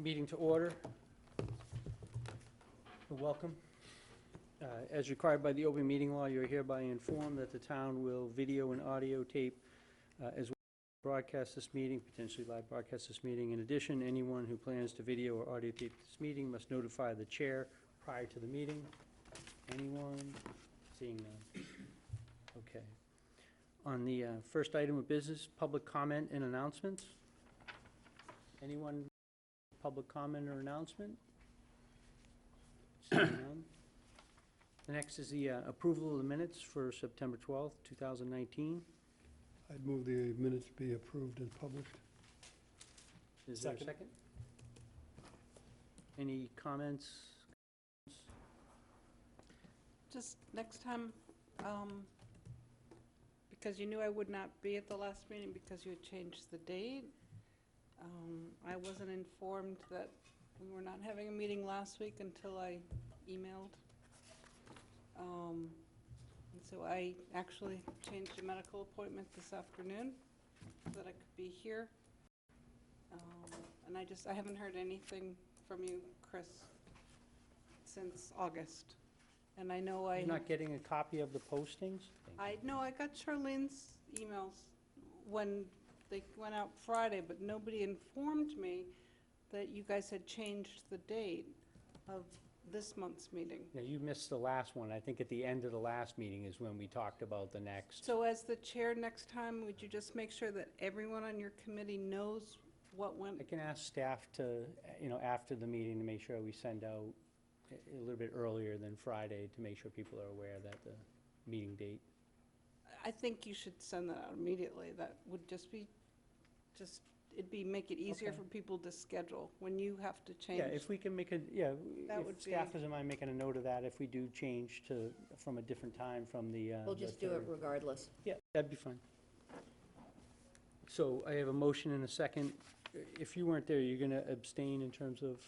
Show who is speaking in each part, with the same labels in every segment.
Speaker 1: Meeting to order. Welcome. As required by the open meeting law, you're hereby informed that the town will video and audio tape as well as broadcast this meeting, potentially live broadcast this meeting. In addition, anyone who plans to video or audio tape this meeting must notify the chair prior to the meeting. Anyone? Seeing none. Okay. On the first item of business, public comment and announcements. Anyone? Public comment or announcement? Seeing none. The next is the approval of the minutes for September 12th, 2019.
Speaker 2: I'd move the minutes be approved and published.
Speaker 1: Is there a second? Any comments?
Speaker 3: Just next time, because you knew I would not be at the last meeting because you had changed the date. I wasn't informed that we were not having a meeting last week until I emailed. And so I actually changed a medical appointment this afternoon so that I could be here. And I haven't heard anything from you, Chris, since August. And I know
Speaker 1: You're not getting a copy of the postings?
Speaker 3: I got Charlene's emails when they went out Friday, but nobody informed me that you guys had changed the date of this month's meeting.
Speaker 1: Yeah, you missed the last one. I think at the end of the last meeting is when we talked about the next.
Speaker 3: So as the chair next time, would you just make sure that everyone on your committee knows what went?
Speaker 1: I can ask staff to, after the meeting, to make sure we send out a little bit earlier than Friday to make sure people are aware that the meeting date.
Speaker 3: I think you should send that out immediately. That would make it easier
Speaker 1: Okay.
Speaker 3: for people to schedule when you have to change.
Speaker 1: Yeah, if we can make a,
Speaker 3: That would
Speaker 1: if staff
Speaker 3: be-
Speaker 1: doesn't mind making a note of that, if we do change from a different time from the.
Speaker 4: We'll just do it regardless.
Speaker 1: Yeah, that'd be fine. So I have a motion and a second. If you weren't there, you're gonna abstain in terms of,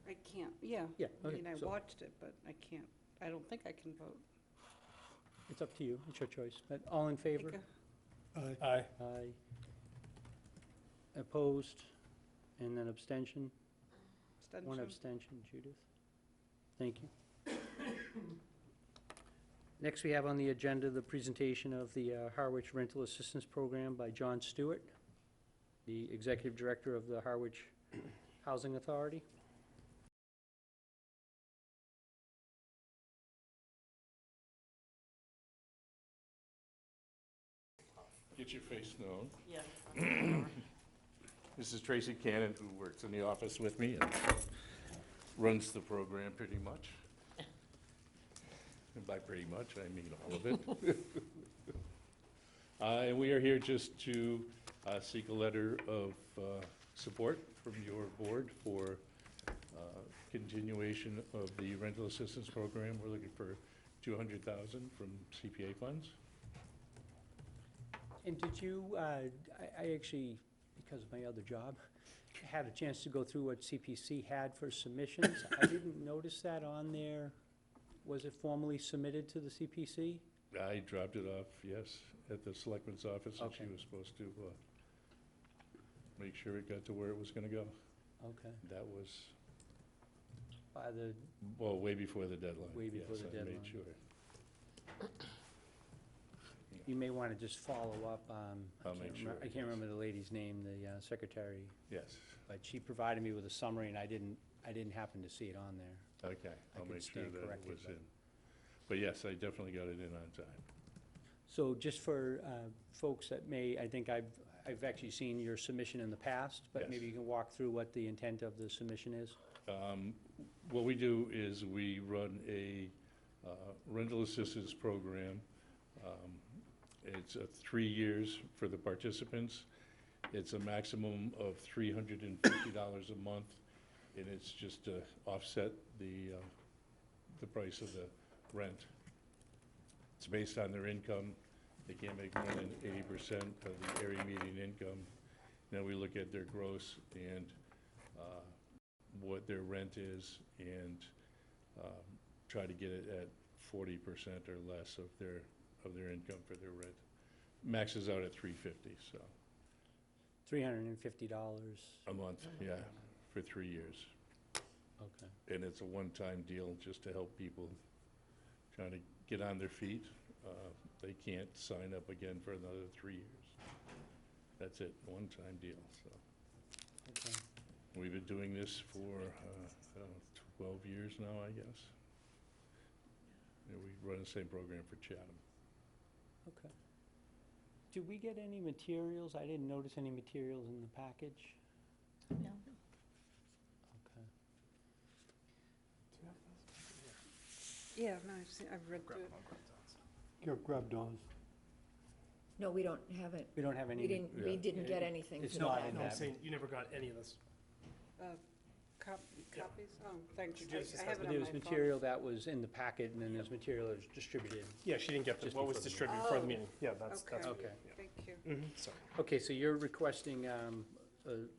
Speaker 3: I can't, yeah.
Speaker 1: yeah,
Speaker 3: I
Speaker 1: okay,
Speaker 3: mean, I
Speaker 1: so
Speaker 3: watched it, but I can't, I don't think I can vote.
Speaker 1: it's up to you, it's your choice. But all in favor?
Speaker 3: Think,
Speaker 2: Aye.
Speaker 1: Aye. Opposed? And then abstention? One abstention, Judith. Thank you. Next, we have on the agenda the presentation of the Harwich Rental Assistance Program by John Stewart, the Executive Director of the Harwich Housing Authority.
Speaker 5: Get your face known. Yeah. This is Tracy Cannon, who works in the office with me and runs the program pretty much. And by pretty much, I mean all of it. And we are here just to seek a letter of support from your board for continuation of the rental assistance program. We're looking for $200,000 from CPA funds.
Speaker 1: And did you, I actually, because of my other job, had a chance to go through what CPC had for submissions. I didn't notice that on there. Was it formally submitted to the CPC?
Speaker 5: I dropped it off, yes, at the selectman's office, and she
Speaker 1: Okay.
Speaker 5: was supposed to make sure it got to where it was gonna go.
Speaker 1: Okay.
Speaker 5: That was,
Speaker 1: By the,
Speaker 5: well, way before the deadline.
Speaker 1: Way before
Speaker 5: Yes,
Speaker 1: the
Speaker 5: I
Speaker 1: deadline.
Speaker 5: made sure.
Speaker 1: you may want to just follow up.
Speaker 5: I'll make sure,
Speaker 1: I can't
Speaker 5: yes.
Speaker 1: remember the lady's name, the secretary,
Speaker 5: Yes,
Speaker 1: but she provided me with a summary, and I didn't happen to see it on there.
Speaker 5: okay,
Speaker 1: I
Speaker 5: I'll
Speaker 1: could
Speaker 5: make sure
Speaker 1: stand
Speaker 5: that it
Speaker 1: corrected,
Speaker 5: was
Speaker 1: but-
Speaker 5: in. But yes, I definitely got it in on time.
Speaker 1: So just for folks that may, I think I've actually seen your submission in the past, but
Speaker 5: Yes.
Speaker 1: maybe you can walk through what the intent of the submission is?
Speaker 5: What we do is we run a rental assistance program. It's 3 years for the participants. It's a maximum of $350 a month, and it's just to offset the price of the rent. It's based on their income. They can't make more than 80% of the area median income. Then we look at their gross and what their rent is, and try to get it at 40% or less of their income for their rent. Maxes out at $350, so
Speaker 1: $350.
Speaker 5: a month, yeah. for 3 years.
Speaker 1: Okay.
Speaker 5: And it's a one-time deal just to help people trying to get on their feet. They can't sign up again for another 3 years. That's it, one-time deal, so.
Speaker 1: Okay.
Speaker 5: We've been doing this for, I don't know, 12 years now, I guess. And we run the same program for Chatham.
Speaker 1: Okay. Do we get any materials? I didn't notice any materials in the package.
Speaker 4: No.
Speaker 1: Okay.
Speaker 3: Yeah, no, I've read through it.
Speaker 2: Grab Dawn's.
Speaker 4: No, we don't have it.
Speaker 1: We don't have any.
Speaker 4: We didn't get anything.
Speaker 1: It's
Speaker 4: for the
Speaker 1: not
Speaker 4: packet.
Speaker 1: in
Speaker 6: No, I'm
Speaker 1: that.
Speaker 6: saying you never got any of this.
Speaker 3: Copies? Oh, thanks.
Speaker 6: She just
Speaker 3: I
Speaker 6: has
Speaker 3: have it
Speaker 1: There
Speaker 3: on my
Speaker 1: was
Speaker 3: phone.
Speaker 1: material that was in the packet, and then there's material that was distributed.
Speaker 6: Yeah, she didn't get
Speaker 1: Just
Speaker 6: what was
Speaker 1: before the
Speaker 6: distributed
Speaker 3: meeting.
Speaker 6: for the
Speaker 3: Oh.
Speaker 6: meeting. Yeah, that's.
Speaker 3: Okay,
Speaker 1: Okay.
Speaker 3: thank you.
Speaker 6: Sorry.
Speaker 1: Okay, so you're requesting a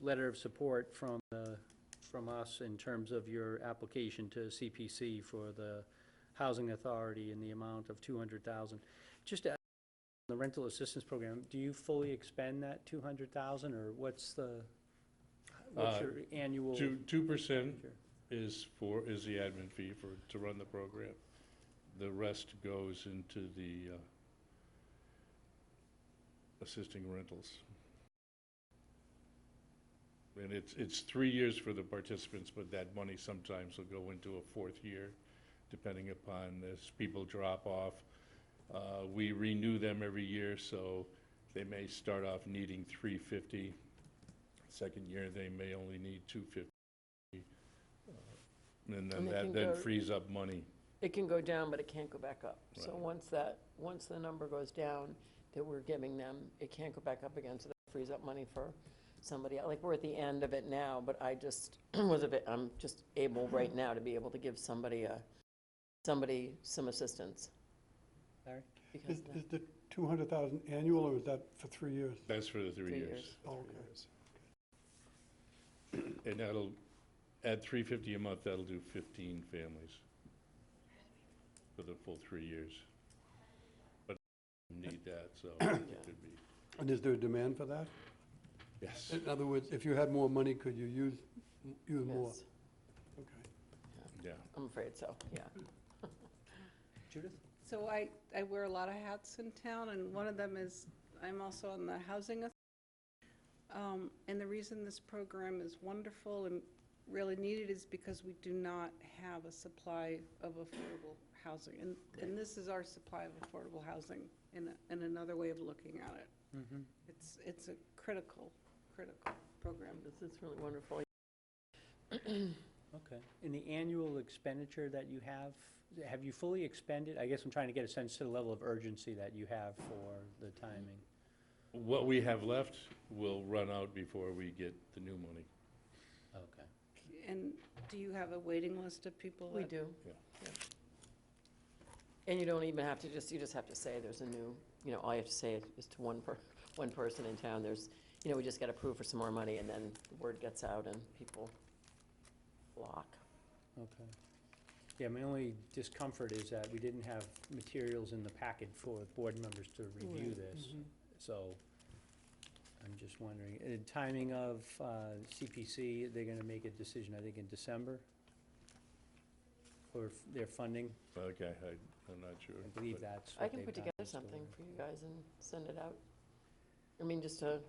Speaker 1: letter of support from us in terms of your application to CPC for the Housing Authority in the amount of $200,000. Just to ask, the rental assistance program, do you fully expend that $200,000, or what's your annual?
Speaker 5: 2% is the admin fee to run the program. The rest goes into the assisting rentals. And it's 3 years for the participants, but that money sometimes will go into a fourth year, depending upon as people drop off. We renew them every year, so they may start off needing $350. Second year, they may only need $250. And then
Speaker 7: And it
Speaker 5: that
Speaker 7: can
Speaker 5: then
Speaker 7: go-
Speaker 5: frees up money.
Speaker 7: It can go down, but it can't go back up. So
Speaker 5: Right.
Speaker 7: once the number goes down that we're giving them, it can't go back up again, so that frees up money for somebody. Like, we're at the end of it now, but I just I'm just able right now to be able to give somebody some assistance.
Speaker 1: Larry?
Speaker 7: Because
Speaker 2: Is the 200,000 annual, or is that for 3 years?
Speaker 5: That's for the 3
Speaker 7: 3
Speaker 5: years.
Speaker 7: years.
Speaker 2: Oh, okay.
Speaker 5: And that'll, at $350 a month, that'll do 15 families for the full 3 years. But you need that, so it could be,
Speaker 2: And is there a demand for that?
Speaker 5: yes.
Speaker 2: In other words, if you had more money, could you use more?
Speaker 7: Yes,
Speaker 2: Okay.
Speaker 5: Yeah.
Speaker 7: I'm afraid so, yeah.
Speaker 1: Judith?
Speaker 3: So I wear a lot of hats in town, and one of them is, I'm also on the Housing Authority. And the reason this program is wonderful and really needed is because we do not have a supply of affordable housing. And this is our supply of affordable housing in another way of looking at it.
Speaker 1: Mm-hmm.
Speaker 3: It's a critical program.
Speaker 7: This is really wonderful.
Speaker 1: Okay. And the annual expenditure that you have you fully expended? I guess I'm trying to get a sense to the level of urgency that you have for the timing.
Speaker 5: What we have left will run out before we get the new money.
Speaker 1: Okay.
Speaker 3: And do you have a waiting list of people?
Speaker 7: We
Speaker 3: that-
Speaker 7: do.
Speaker 5: Yeah.
Speaker 7: And you don't even have to you just have to say there's a new, all you have to say is to one person in town, we just got approved for some more money, and then the word gets out and people flock.
Speaker 1: Okay. Yeah, my only discomfort is that we didn't have materials in the packet for board members to review this. So I'm just wondering, timing of CPC, they're going to make a decision, I think, in December for their funding.
Speaker 5: Okay, I'm not sure.
Speaker 1: I believe
Speaker 5: but-
Speaker 1: that's
Speaker 7: I
Speaker 1: what
Speaker 7: can
Speaker 1: they've
Speaker 7: put
Speaker 1: done
Speaker 7: together something
Speaker 1: historically.
Speaker 7: for you guys and send it out. I mean, just a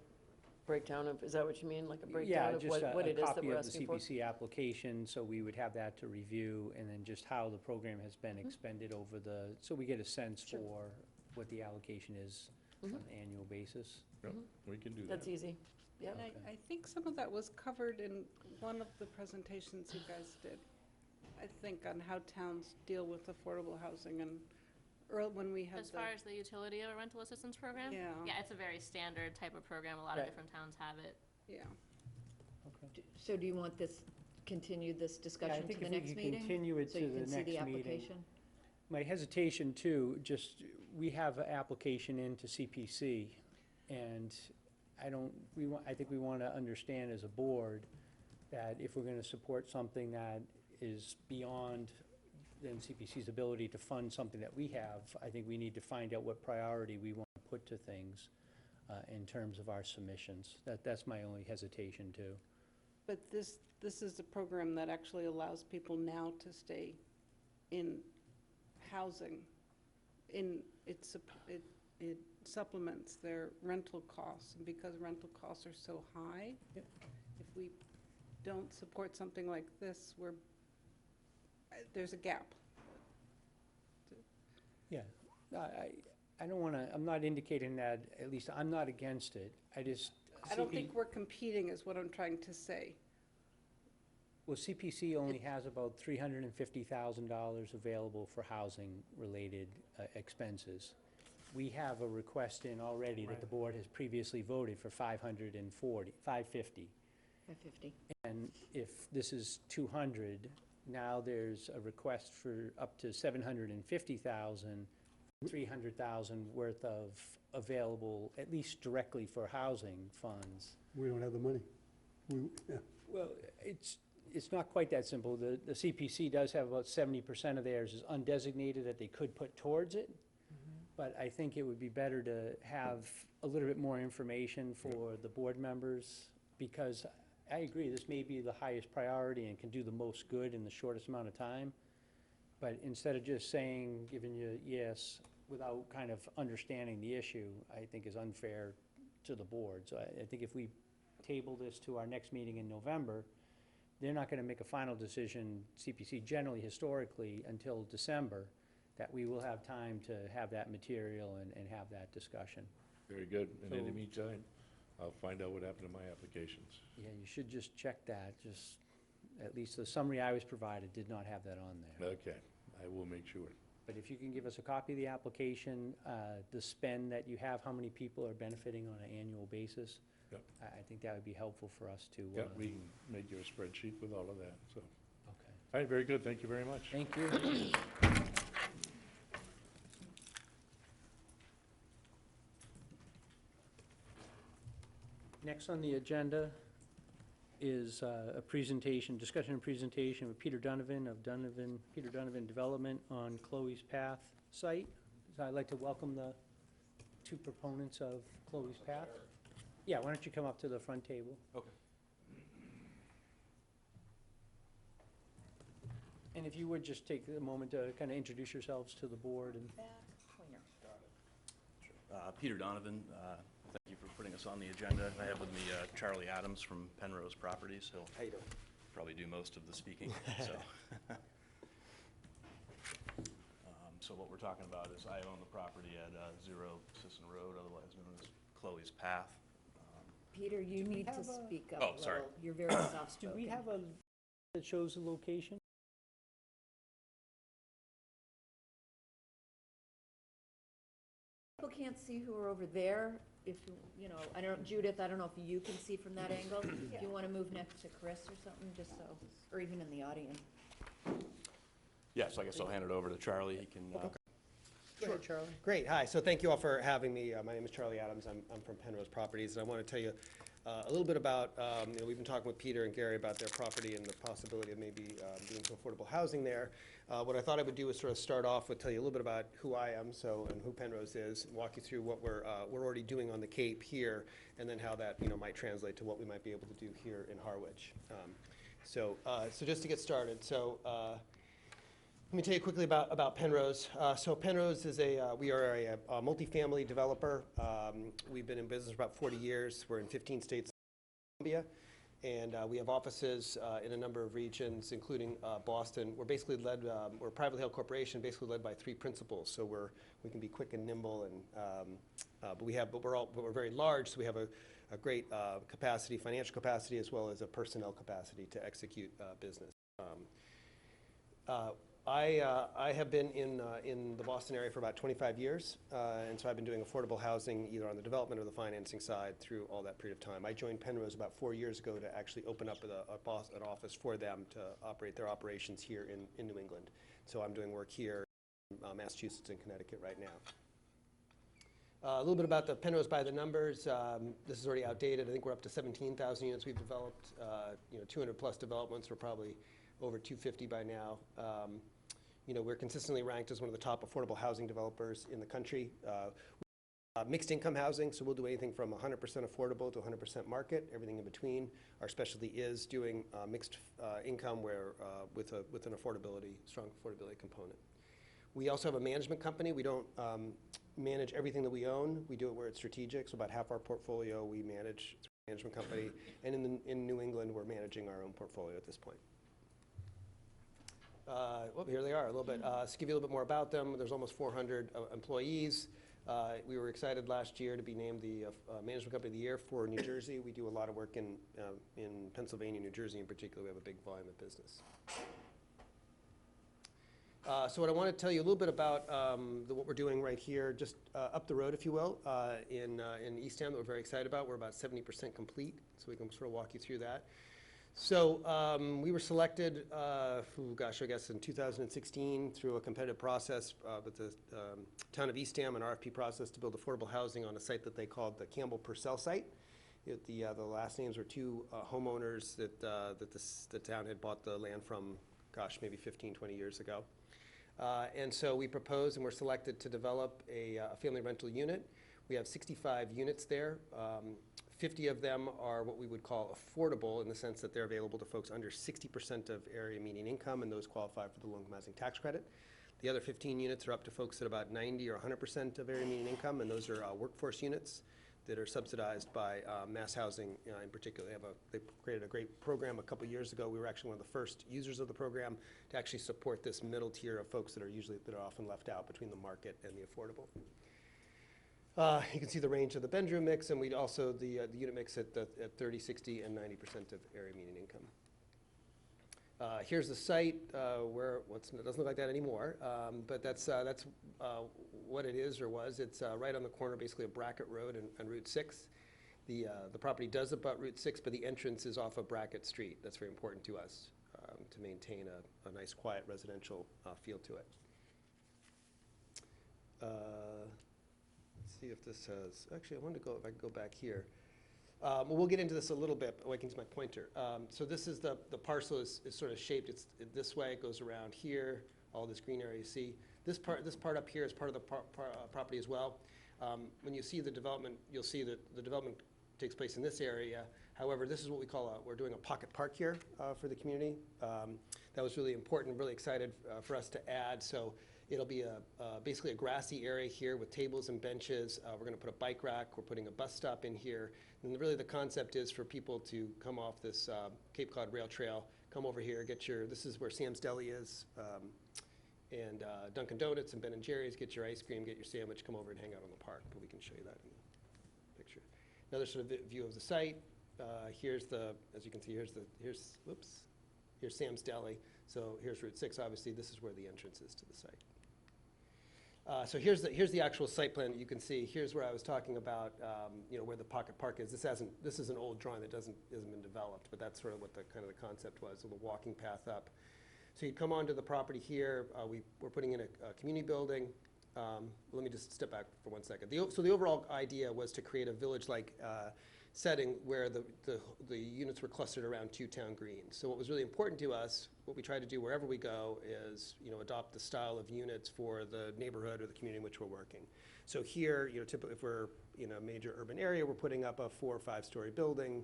Speaker 7: breakdown of, is that what you mean, like a breakdown of what it is that we're asking for?
Speaker 1: Yeah, just a copy of the CPC application, so we would have that to review, and then just how the program has been expended over so we get a sense
Speaker 7: Sure.
Speaker 1: for what the allocation is on an annual basis.
Speaker 5: Yep, we can do that.
Speaker 7: That's easy. Yeah.
Speaker 3: And
Speaker 1: Okay.
Speaker 3: I think some of that was covered in one of the presentations you guys did, I think, on how towns deal with affordable housing, and when we had
Speaker 8: As far as the utility of a rental assistance program?
Speaker 3: Yeah.
Speaker 8: Yeah, it's a very standard type of program. A lot of
Speaker 7: Right.
Speaker 8: different towns have it.
Speaker 3: Yeah.
Speaker 1: Okay.
Speaker 4: So do you want continue this
Speaker 1: Yeah, I
Speaker 4: discussion to
Speaker 1: think
Speaker 4: the
Speaker 1: if we
Speaker 4: next
Speaker 1: could
Speaker 4: meeting?
Speaker 1: continue it
Speaker 4: So
Speaker 1: to
Speaker 4: you
Speaker 1: the
Speaker 4: can see
Speaker 1: next
Speaker 4: the
Speaker 1: meeting.
Speaker 4: application?
Speaker 1: My hesitation too, just, we have an application into CPC, and I think we want to understand as a board that if we're going to support something that is beyond then CPC's ability to fund something that we have, I think we need to find out what priority we want to put to things in terms of our submissions. That's my only hesitation too.
Speaker 3: But this is a program that actually allows people now to stay in housing. It supplements their rental costs, and because rental costs are so high,
Speaker 1: Yep.
Speaker 3: if we don't support something like this, there's a gap.
Speaker 1: Yeah, I don't want to, I'm not indicating that, at least I'm not against it. I just.
Speaker 3: I don't think we're competing is what I'm trying to say.
Speaker 1: Well, CPC only has about $350,000 available for housing-related expenses. We have a request in already that the board has previously voted for $550.
Speaker 4: 550.
Speaker 1: And if this is 200, now there's a request for up to 750,000, 300,000 worth of available, at least directly for housing funds.
Speaker 2: We don't have the money. Yeah.
Speaker 1: Well, it's not quite that simple. The CPC does have about 70% of theirs is undesignated that they could put towards it. But I think it would be better to have a little bit more information for the board members, because I agree, this may be the highest priority and can do the most good in the shortest amount of time. But instead of just saying, giving you yes, without kind of understanding the issue, I think is unfair to the board. So I think if we table this to our next meeting in November, they're not gonna make a final decision, CPC generally historically, until December, that we will have time to have that material and have that discussion.
Speaker 5: Very good. And in the
Speaker 1: So-
Speaker 5: meantime, I'll find out what happened to my applications.
Speaker 1: Yeah, you should just check that, just, at least the summary I was provided did not have that on there.
Speaker 5: Okay, I will make sure.
Speaker 1: But if you can give us a copy of the application, the spend that you have, how many people are benefiting on an annual basis,
Speaker 5: Yep.
Speaker 1: I think that would be helpful for us to.
Speaker 5: Yeah, we can make you a spreadsheet with all of that, so.
Speaker 1: Okay,
Speaker 5: All right, very good. Thank you very much.
Speaker 1: thank you. Next on the agenda is a presentation, discussion and presentation with Peter Donovan of Peter Donovan Development on Chloe's Path site. So I'd like to welcome the two proponents of Chloe's Path. Yeah, why don't you come up to the front table?
Speaker 6: Okay.
Speaker 1: And if you would just take a moment to kind of introduce yourselves to the board and.
Speaker 4: Back pointer.
Speaker 6: Peter Donovan, thank you for putting us on the agenda. I have with me Charlie Adams from Penrose Properties. He'll probably do most of the speaking, so. So what we're talking about is I own the property at 0 Sisson Road, otherwise known as Chloe's Path.
Speaker 4: Peter, you need to
Speaker 1: have a-
Speaker 4: speak up
Speaker 6: Oh,
Speaker 4: a
Speaker 6: sorry.
Speaker 4: little. You're very soft
Speaker 1: Do
Speaker 4: spoken.
Speaker 1: we have a that shows the location?
Speaker 4: People can't see who are over there. If, I don't, Judith, I don't know if you can see from that angle. If you want to move next to Chris or something, just so, or even in the audience.
Speaker 6: Yeah, so I guess I'll hand it over to Charlie. He can,
Speaker 1: Go ahead, Charlie.
Speaker 9: Great, hi, so thank you all for having me. My name is Charlie Adams, I'm from Penrose Properties, and I want to tell you a little bit about, we've been talking with Peter and Gary about their property and the possibility of maybe doing some affordable housing there. What I thought I would do is sort of start off with tell you a little bit about who I am, and who Penrose is, and walk you through what we're already doing on the Cape here, and then how that, might translate to what we might be able to do here in Harwich. So just to get started, let me tell you quickly about Penrose. So Penrose is we are a multifamily developer. We've been in business for about 40 years. We're in 15 states and Colombia, and we have offices in a number of regions, including Boston. We're basically we're a privately held corporation, basically led by 3 principals. So we can be quick and nimble, and but we're very large. So we have a great capacity, financial capacity, as well as a personnel capacity to execute business. I have been in the Boston area for about 25 years, and so I've been doing affordable housing either on the development or the financing side through all that period of time. I joined Penrose about 4 years ago to actually open up an office for them to operate their operations here in New England. So I'm doing work here in Massachusetts and Connecticut right now. A little bit about the Penrose by the numbers. This is already outdated. I think we're up to 17,000 units we've developed. 200 plus developments. We're probably over 250 by now. We're consistently ranked as one of the top affordable housing developers in the country. Mixed income housing, so we'll do anything from 100% affordable to 100% market, everything in between. Our specialty is doing mixed income where, with an strong affordability component. We also have a management company. We don't manage everything that we own. We do it where it's strategic, so about half our portfolio we manage through a management company. And in New England, we're managing our own portfolio at this point. Well, here they are a little bit. To give you a little bit more about them, there's almost 400 employees. We were excited last year to be named the Management Company of the Year for New Jersey. We do a lot of work in Pennsylvania, New Jersey in particular. We have a big volume of business. So what I want to tell you a little bit about what we're doing right here, just up the road, if you will, in Eastham that we're very excited about. We're about 70% complete, so we can sort of walk you through that. So we were selected, I guess in 2016 through a competitive process with the town of Eastham, an RFP process to build affordable housing on a site that they called the Campbell Purcell site. The last names were two homeowners that the town had bought the land from, maybe 15, 20 years ago. And so we proposed and were selected to develop a family rental unit. We have 65 units there. 50 of them are what we would call affordable in the sense that they're available to folks under 60% of area median income, and those qualify for the low-income housing tax credit. The other 15 units are up to folks at about 90 or 100% of area median income, and those are workforce units that are subsidized by Mass Housing in particular. They created a great program a couple years ago. We were actually one of the first users of the program to actually support this middle tier of folks that are often left out between the market and the affordable. You can see the range of the bedroom mix, and the unit mix at 30, 60, and 90% of area median income. Here's the site where it doesn't look like that anymore, but that's what it is or was. It's right on the corner, basically of Brackett Road and Route 6. The property does abut Route 6, but the entrance is off of Brackett Street. That's very important to us to maintain a nice, quiet residential feel to it. See if this has, actually I wanted to if I could go back here. Well, we'll get into this a little bit, but I can use my pointer. So this is the parcel is sort of shaped, this way, it goes around here, all this green area you see. This part up here is part of the property as well. When you see the development, you'll see that the development takes place in this area. However, this is what we call we're doing a pocket park here for the community. That was really important, really excited for us to add. So it'll be basically a grassy area here with tables and benches. We're going to put a bike rack. We're putting a bus stop in here. And really the concept is for people to come off this Cape Cod Rail Trail, come over here, this is where Sam's Deli is, and Dunkin' Donuts and Ben & Jerry's, get your ice cream, get your sandwich, come over and hang out on the park. But we can show you that in the picture. Another sort of view of the site. As you can see, here's Sam's Deli. So here's Route 6, obviously. This is where the entrance is to the site. So here's the actual site plan that you can see. Here's where I was talking about, where the pocket park is. This is an old drawing that hasn't been developed, but that's sort of what the concept was, so the walking path up. So you come onto the property here. We're putting in a community building. Let me just step back for 1 second. So the overall idea was to create a village-like setting where the units were clustered around two town greens. So what was really important to us, what we try to do wherever we go, is adopt the style of units for the neighborhood or the community in which we're working. So here, typically if we're in a major urban area, we're putting up a 4 or 5 story building,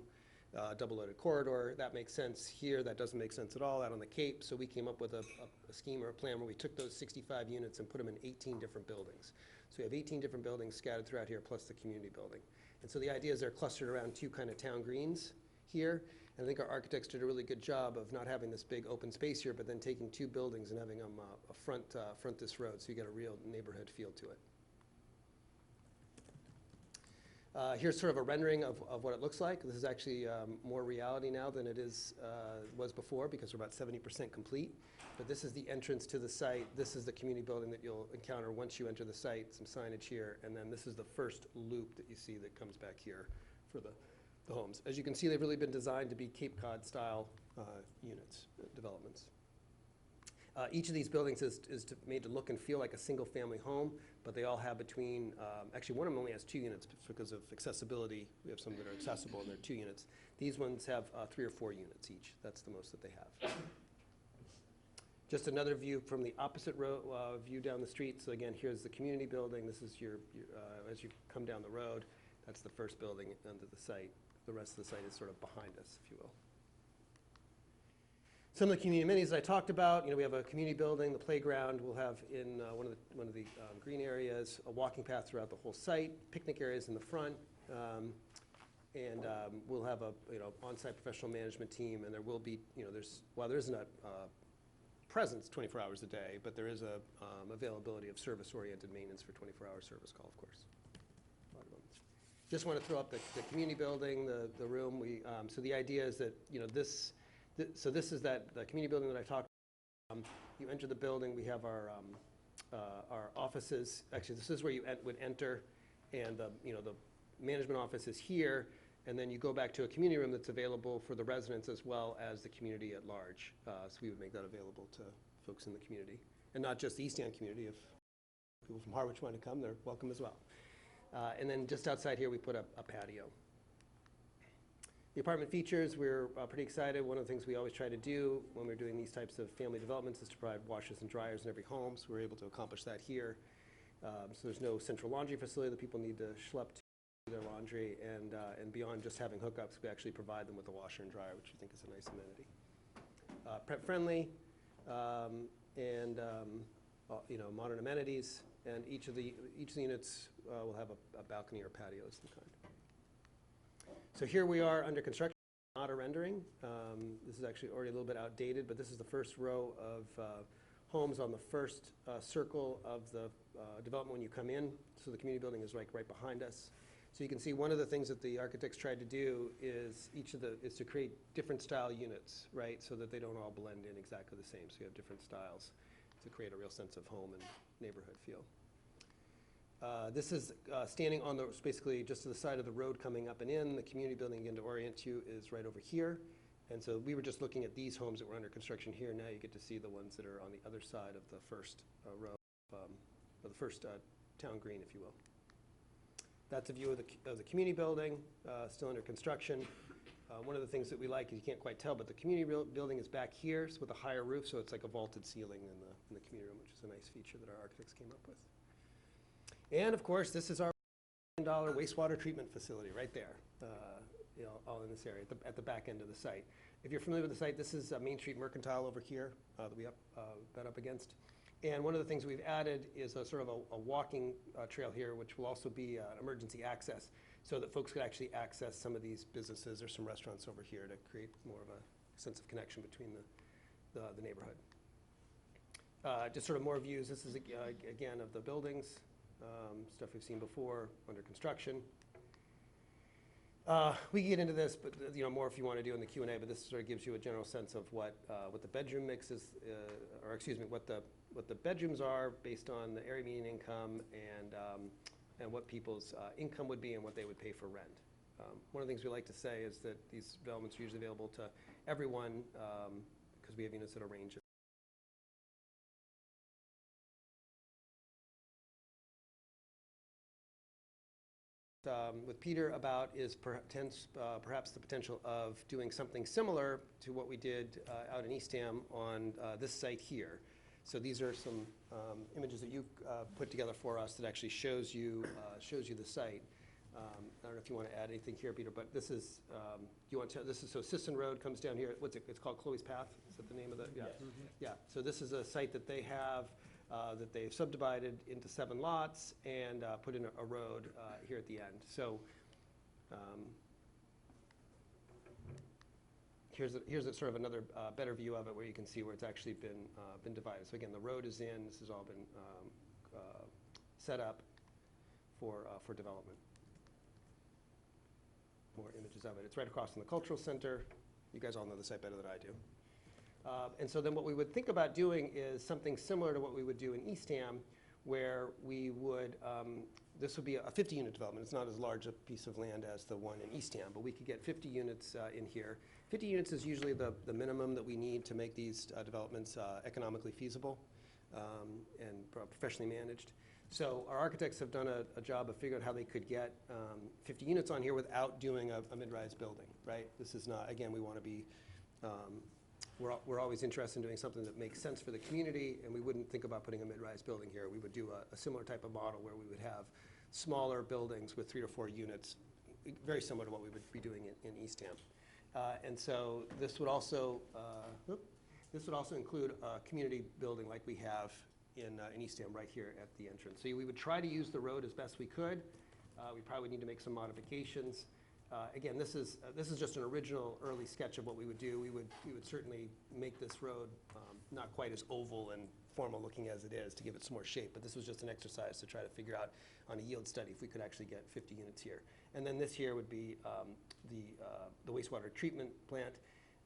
Speaker 9: double-loaded corridor. That makes sense here. That doesn't make sense at all out on the Cape. So we came up with a scheme or a plan where we took those 65 units and put them in 18 different buildings. So we have 18 different buildings scattered throughout here, plus the community building. And so the idea is they're clustered around two kind of town greens here. And I think our architects did a really good job of not having this big open space here, but then taking two buildings and having them front this road, so you get a real neighborhood feel to it. Here's sort of a rendering of what it looks like. This is actually more reality now than it was before, because we're about 70% complete. But this is the entrance to the site. This is the community building that you'll encounter once you enter the site, some signage here. And then this is the first loop that you see that comes back here for the homes. As you can see, they've really been designed to be Cape Cod style units, developments. Each of these buildings is made to look and feel like a single family home, but they all have between, actually one of them only has 2 units because of accessibility. We have some that are accessible and they're 2 units. These ones have 3 or 4 units each. That's the most that they have. Just another view from the opposite view down the street. So again, here's the community building. This is as you come down the road, that's the first building under the site. The rest of the site is sort of behind us, if you will. Some of the community amenities I talked about, we have a community building, the playground. We'll have in one of the green areas a walking path throughout the whole site, picnic areas in the front, and we'll have a on-site professional management team. And there will be while there isn't a presence 24 hours a day, but there is a availability of service-oriented maintenance for 24-hour service call, of course. Just want to throw up the community building, the room. So the idea is that so this is the community building that I talked about. You enter the building, we have our offices. Actually, this is where you would enter, and the management office is here, and then you go back to a community room that's available for the residents as well as the community at large. So we would make that available to folks in the community, and not just the East End community. If people from Harwich want to come, they're welcome as well. And then just outside here, we put a patio. The apartment features, we're pretty excited. One of the things we always try to do when we're doing these types of family developments is to provide washers and dryers in every home, so we're able to accomplish that here. So there's no central laundry facility that people need to schlep to do their laundry, and beyond just having hookups, we actually provide them with a washer and dryer, which we think is a nice amenity. Pet-friendly, and modern amenities, and each of the units will have a balcony or patio of some kind. So here we are under construction, not a rendering. This is actually already a little bit outdated, but this is the first row of homes on the first circle of the development when you come in. So the community building is right behind us. So you can see one of the things that the architects tried to do is to create different style units, right? So that they don't all blend in exactly the same. So you have different styles to create a real sense of home and neighborhood feel. This is standing on basically just to the side of the road coming up and in. The community building, again, to orient you, is right over here. And so we were just looking at these homes that were under construction here. Now you get to see the ones that are on the other side of the first row, or the first town green, if you will. That's a view of the community building, still under construction. One of the things that we like is you can't quite tell, but the community building is back here with a higher roof, so it's like a vaulted ceiling in the community room, which is a nice feature that our architects came up with. And of course, this is our $1 million wastewater treatment facility right there, all in this area at the back end of the site. If you're familiar with the site, this is Main Street Mercantile over here that we bet up against. And one of the things we've added is a sort of a walking trail here, which will also be emergency access, so that folks could actually access some of these businesses or some restaurants over here to create more of a sense of connection between the neighborhood. Just sort of more views. This is, again, of the buildings. Stuff we've seen before, under construction. We can get into this, but more if you want to do in the Q&A. But this sort of gives you a general sense of what the bedroom mix is, or excuse me, what the bedrooms are based on the area median income and what people's income would be and what they would pay for rent. One of the things we like to say is that these developments are usually available to everyone because we have units that are range. With Peter about is perhaps the potential of doing something similar to what we did out in Eastham on this site here. So these are some images that you put together for us that actually shows you the site. I don't know if you want to add anything here, Peter, but this is so Sisson Road comes down here. It's called Chloe's Path. Is that the name of the? Yeah. Mm-hmm. Yeah. So this is a site that they have. That they've subdivided into 7 lots and put in a road here at the end. So here's a sort of another better view of it where you can see where it's actually been divided. So again, the road is in. This has all been set up for development. More images of it. It's right across from the cultural center. You guys all know the site better than I do. And so then what we would think about doing is something similar to what we would do in Eastham, where we would, this would be a 50-unit development. It's not as large a piece of land as the one in Eastham, but we could get 50 units in here. 50 units is usually the minimum that we need to make these developments economically feasible and professionally managed. So our architects have done a job of figuring out how they could get 50 units on here without doing a mid-rise building, right? This is not, again, we want to be we're always interested in doing something that makes sense for the community, and we wouldn't think about putting a mid-rise building here. We would do a similar type of model where we would have smaller buildings with 3 to 4 units, very similar to what we would be doing in Eastham. And so this would also include a community building like we have in Eastham right here at the entrance. So we would try to use the road as best we could. We probably would need to make some modifications. Again, this is just an original early sketch of what we would do. We would certainly make this road not quite as oval and formal looking as it is to give it some more shape, but this was just an exercise to try to figure out on a yield study if we could actually get 50 units here. And then this here would be the wastewater treatment plant.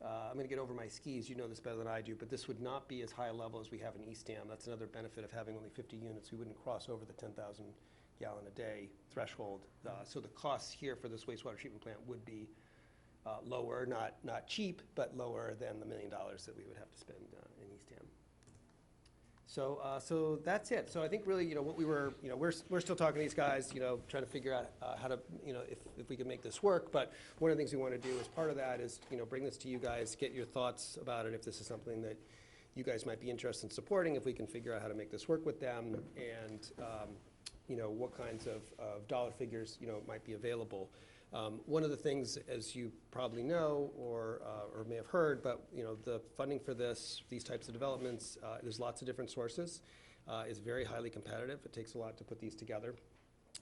Speaker 9: I'm going to get over my skis, you know this better than I do, but this would not be as high a level as we have in Eastham. That's another benefit of having only 50 units. We wouldn't cross over the 10,000 gallon a day threshold. So the costs here for this wastewater treatment plant would be lower, not cheap, but lower than the $1 million that we would have to spend in Eastham. So that's it. So I think really, what we were, we're still talking to these guys, trying to figure out how to, if we can make this work. But one of the things we want to do as part of that is, bring this to you guys, get your thoughts about it, if this is something that you guys might be interested in supporting, if we can figure out how to make this work with them, and, what kinds of dollar figures, might be available. One of the things, as you probably know or may have heard, but the funding for these types of developments, there's lots of different sources. It's very highly competitive. It takes a lot to put these together.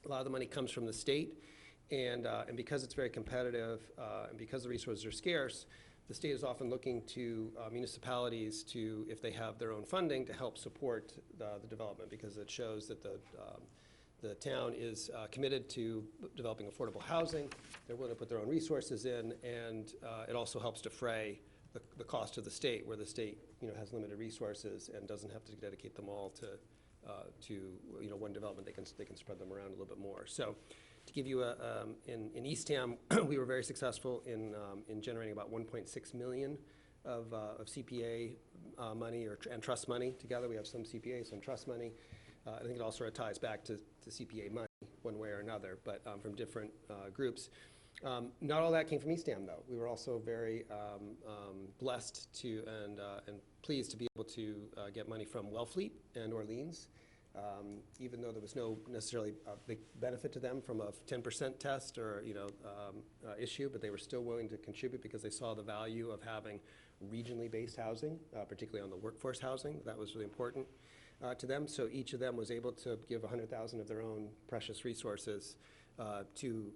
Speaker 9: A lot of the money comes from the state, and because it's very competitive and because the resources are scarce, the state is often looking to municipalities to, if they have their own funding, to help support the development, because it shows that the town is committed to developing affordable housing. They're willing to put their own resources in, and it also helps defray the cost of the state, where the state has limited resources and doesn't have to dedicate them all to one development. They can spread them around a little bit more. So, to give you in Eastham, we were very successful in generating about 1.6 million of CPA money and trust money together. We have some CPA, some trust money. I think it all sort of ties back to CPA money one way or another, but from different groups. Not all that came from Eastham, though. We were also very blessed and pleased to be able to get money from Wellfleet and Orleans, even though there was no necessarily big benefit to them from a 10% test or issue, but they were still willing to contribute because they saw the value of having regionally based housing, particularly on the workforce housing. That was really important to them. So each of them was able to give 100,000 of their own precious resources to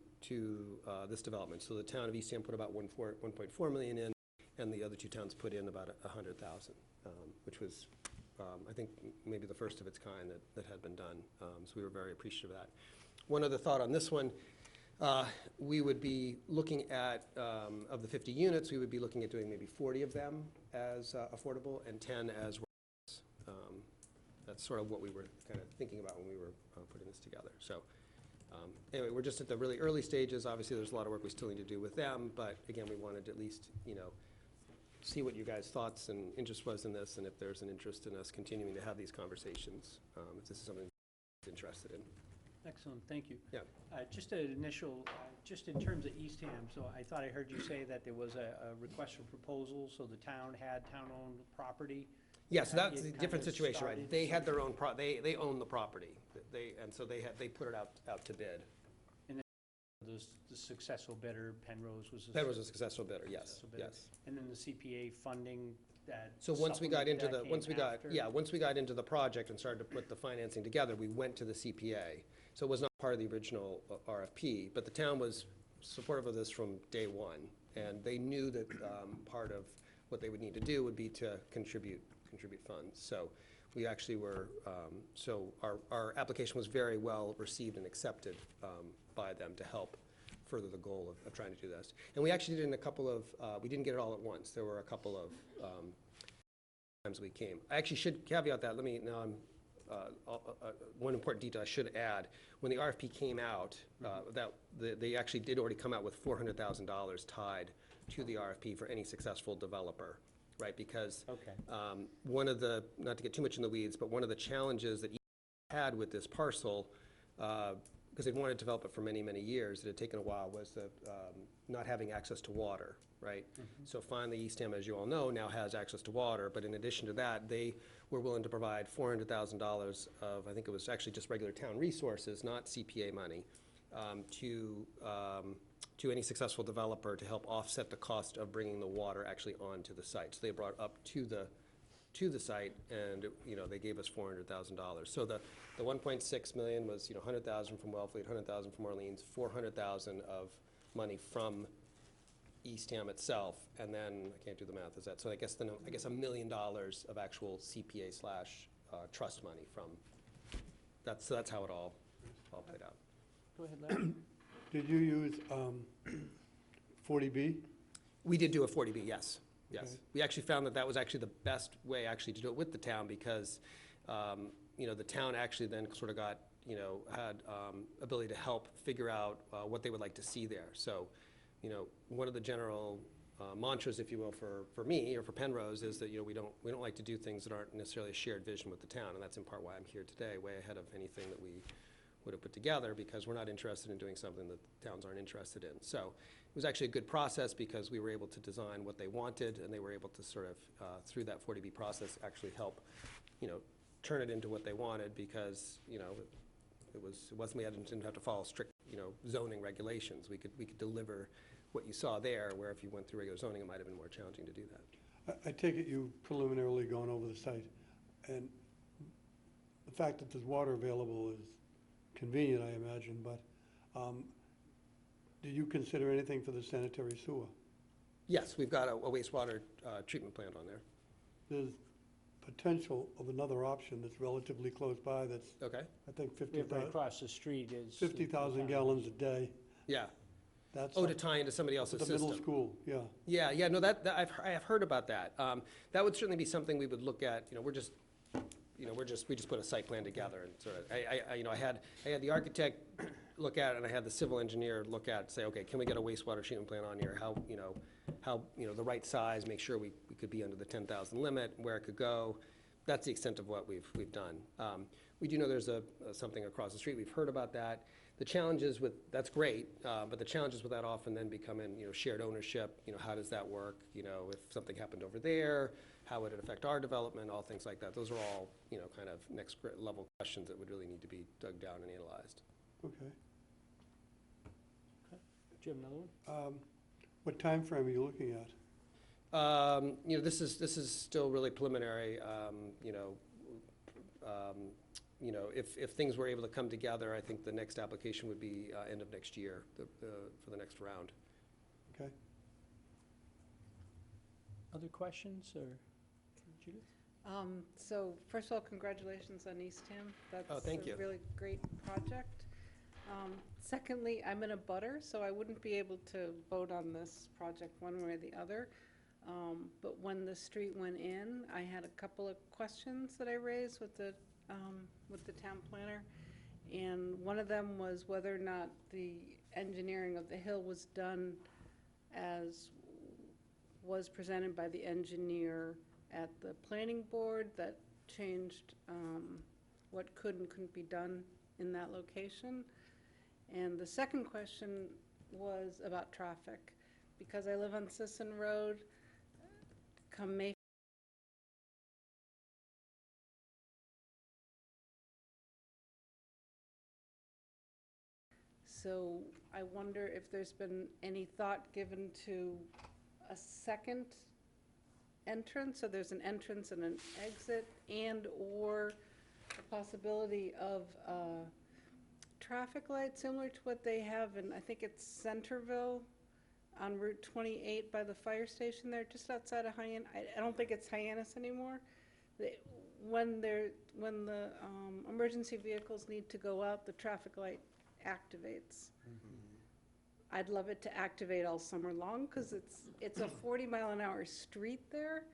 Speaker 9: this development. So the town of Eastham put about 1.4 million in, and the other two towns put in about 100,000, which was, I think, maybe the first of its kind that had been done. So we were very appreciative of that. One other thought on this one, we would be looking at, of the 50 units, we would be looking at doing maybe 40 of them as affordable and 10 as that's sort of what we were kind of thinking about when we were putting this together. So anyway, we're just at the really early stages. Obviously, there's a lot of work we still need to do with them, but again, we wanted to at least, see what you guys' thoughts and interest was in this, and if there's an interest in us continuing to have these conversations, if this is something you're interested in.
Speaker 1: Excellent, thank you.
Speaker 9: Yeah.
Speaker 1: Just an initial, just in terms of Eastham, so I thought I heard you say that there was a request for proposal, so the town had town-owned property.
Speaker 9: Yeah, so that's
Speaker 1: It
Speaker 9: a
Speaker 1: kind
Speaker 9: different
Speaker 1: of
Speaker 9: situation, right?
Speaker 1: started
Speaker 9: They had their own, they own the property, and so they put it out to bid.
Speaker 1: The successful bidder, Penrose was.
Speaker 9: Penrose was a successful bidder, yes,
Speaker 1: successful bidder.
Speaker 9: yes.
Speaker 1: And then the CPA funding that.
Speaker 9: So once we got into
Speaker 1: supplemented that came after?
Speaker 9: once we got into the project and started to put the financing together, we went to the CPA. So it was not part of the original RFP, but the town was supportive of this from day one, and they knew that part of what they would need to do would be to contribute funds. So we actually were, so our application was very well received and accepted by them to help further the goal of trying to do this. And we actually did in a couple of, we didn't get it all at once. There were a couple of times we came. I actually should caveat that. Let me, now I'm, one important detail I should add. When the RFP came out, they actually did already come out with $400,000 tied to the RFP for any successful developer, right? Because one of the, not to get too much in the weeds, but one of the challenges that you had with this parcel because they'd wanted to develop it for many, many years, it had taken a while, was the, not having access to water, right? So finally, Eastham, as you all know, now has access to water, but in addition to that, they were willing to provide $400,000 of, I think it was actually just regular town resources, not CPA money, to any successful developer to help offset the cost of bringing the water actually onto the site. So they brought up to the site, and, you know, they gave us $400,000. So the 1.6 million was, you know, 100,000 from Wellfleet, 100,000 from Orleans, 400,000 of money from Eastham itself, and then, I can't do the math, is that, so I guess $1 million of actual CPA slash trust money from, so that's how it all played out.
Speaker 1: Go ahead, Larry.
Speaker 2: Did you use 40B?
Speaker 9: We did do a 40B, yes, yes.
Speaker 2: Okay.
Speaker 9: We actually found that that was actually the best way actually to do it with the town, because, you know, the town actually then sort of got, you know, had ability to help figure out what they would like to see there. So, you know, one of the general mantras, if you will, for me or for Penrose is that, you know, we don't like to do things that aren't necessarily a shared vision with the town, and that's in part why I'm here today, way ahead of anything that we would have put together, because we're not interested in doing something that towns aren't interested in. So it was actually a good process, because we were able to design what they wanted, and they were able to sort of, through that 40B process, actually help, you know, turn it into what they wanted, because, you know, it wasn't, we didn't have to follow strict, you know, zoning regulations. We could deliver what you saw there, where if you went through regular zoning, it might have been more challenging to do that.
Speaker 2: I take it you preliminarily gone over the site, and the fact that there's water available is convenient, I imagine, but do you consider anything for the sanitary sewer?
Speaker 9: Yes, we've got a wastewater treatment plant on there.
Speaker 2: There's potential of another option that's relatively close by, that's,
Speaker 9: Okay,
Speaker 2: I think,
Speaker 1: We have right across the street is.
Speaker 2: 50,000 gallons a day.
Speaker 9: yeah.
Speaker 2: That's
Speaker 9: Oh, to
Speaker 2: up
Speaker 9: tie into somebody else's
Speaker 2: to the
Speaker 9: system.
Speaker 2: middle school, yeah.
Speaker 9: Yeah, no, I have heard about that. That would certainly be something we would look at, you know, we just put a site plan together, and sort of, you know, I had the architect look at it, and I had the civil engineer look at it, say, okay, can we get a wastewater treatment plant on here? How, the right size, make sure we could be under the 10,000 limit, where it could go. That's the extent of what we've done. We do know there's something across the street. We've heard about that. The challenges with, that's great, but the challenges with that often then become in, you know, shared ownership. You know, how does that work? You know, if something happened over there, how would it affect our development? All things like that. Those are all, you know, kind of next level questions that would really need to be dug down and analyzed.
Speaker 2: Okay.
Speaker 1: Do you have another one?
Speaker 2: What time frame are you looking at?
Speaker 9: You know, this is still really preliminary. If things were able to come together, I think the next application would be end of next year for the next round.
Speaker 2: Okay.
Speaker 1: Other questions, or Judith?
Speaker 3: So first of all, congratulations on Eastham.
Speaker 9: Oh, thank
Speaker 3: That's
Speaker 9: you.
Speaker 3: a really great project. Secondly, I'm in a butter, so I wouldn't be able to vote on this project one way or the other. But when the street went in, I had a couple of questions that I raised with the town planner. And one of them was whether or not the engineering of the hill was done as was presented by the engineer at the planning board that changed what could and couldn't be done in that location. And the second question was about traffic. Because I live on Sisson Road, come May so I wonder if there's been any thought given to a second entrance, so there's an entrance and an exit, and/or a possibility of traffic light similar to what they have in, I think it's Centerville on Route 28 by the fire station there, just outside of Hyannis. I don't think it's Hyannis anymore. When the emergency vehicles need to go out, the traffic light activates. I'd love it to activate all summer long, because it's a 40-mile-an-hour street there.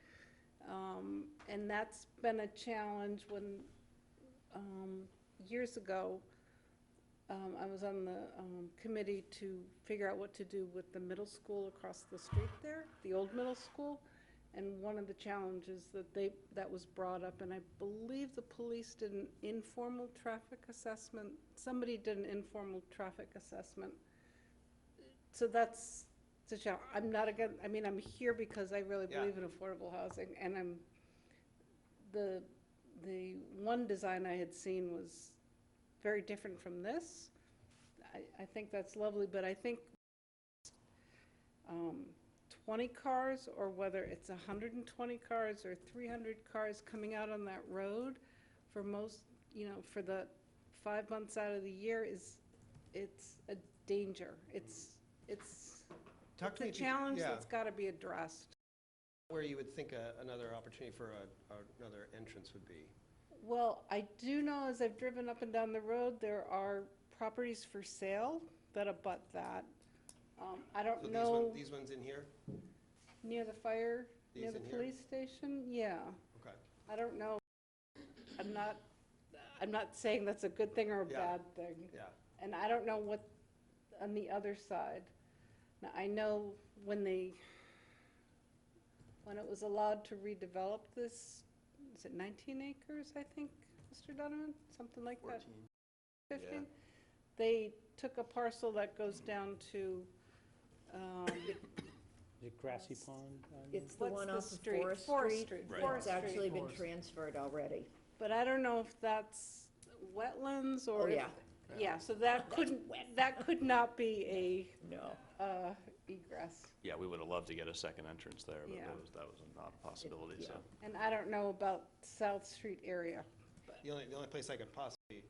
Speaker 3: And that's been a challenge when, years ago, I was on the committee to figure out what to do with the middle school across the street there, the old middle school. And one of the challenges that was brought up, and I believe the police did an informal traffic assessment. Somebody did an informal traffic assessment. So that's the challenge. I'm not again, I mean, I'm here because I really
Speaker 9: Yeah.
Speaker 3: believe in affordable housing, and the one design I had seen was very different from this. I think that's lovely, but I think 20 cars, or whether it's 120 cars or 300 cars coming out on that road for most, for the 5 months out of the year it's a danger. It's
Speaker 9: Talk to
Speaker 3: a
Speaker 9: me if you-
Speaker 3: challenge
Speaker 9: yeah,
Speaker 3: that's gotta be addressed.
Speaker 9: where you would think another opportunity for another entrance would be.
Speaker 3: Well, I do know, as I've driven up and down the road, there are properties for sale that abut that. I
Speaker 9: So
Speaker 3: don't know,
Speaker 9: these ones in here?
Speaker 3: near the fire, near
Speaker 9: These
Speaker 3: the
Speaker 9: in here?
Speaker 3: police station, yeah.
Speaker 9: Okay.
Speaker 3: I don't know. I'm not saying that's a good thing or a
Speaker 9: Yeah.
Speaker 3: bad thing.
Speaker 9: Yeah.
Speaker 3: And I don't know what, on the other side. Now, I know when it was allowed to redevelop this, is it 19 acres, I think, Mr. Donovan? Something like that? 15? They took a parcel that goes down to,
Speaker 1: Is it Grassy Pond?
Speaker 4: It's the
Speaker 3: what's
Speaker 4: one
Speaker 3: the
Speaker 4: off of
Speaker 3: street?
Speaker 4: Forest
Speaker 3: Forest
Speaker 4: Street.
Speaker 3: Street.
Speaker 6: Right.
Speaker 3: Forest
Speaker 4: It's actually
Speaker 3: Street.
Speaker 4: been transferred already.
Speaker 3: But I don't know if that's wetlands or.
Speaker 4: Oh,
Speaker 3: if-
Speaker 4: yeah.
Speaker 3: Yeah, so that could not be
Speaker 4: No.
Speaker 3: a egress.
Speaker 6: Yeah, we would have loved to get a second entrance there, but
Speaker 3: Yeah.
Speaker 6: that was not a possibility, so.
Speaker 3: And I don't know about South Street area.
Speaker 9: The only place I could possibly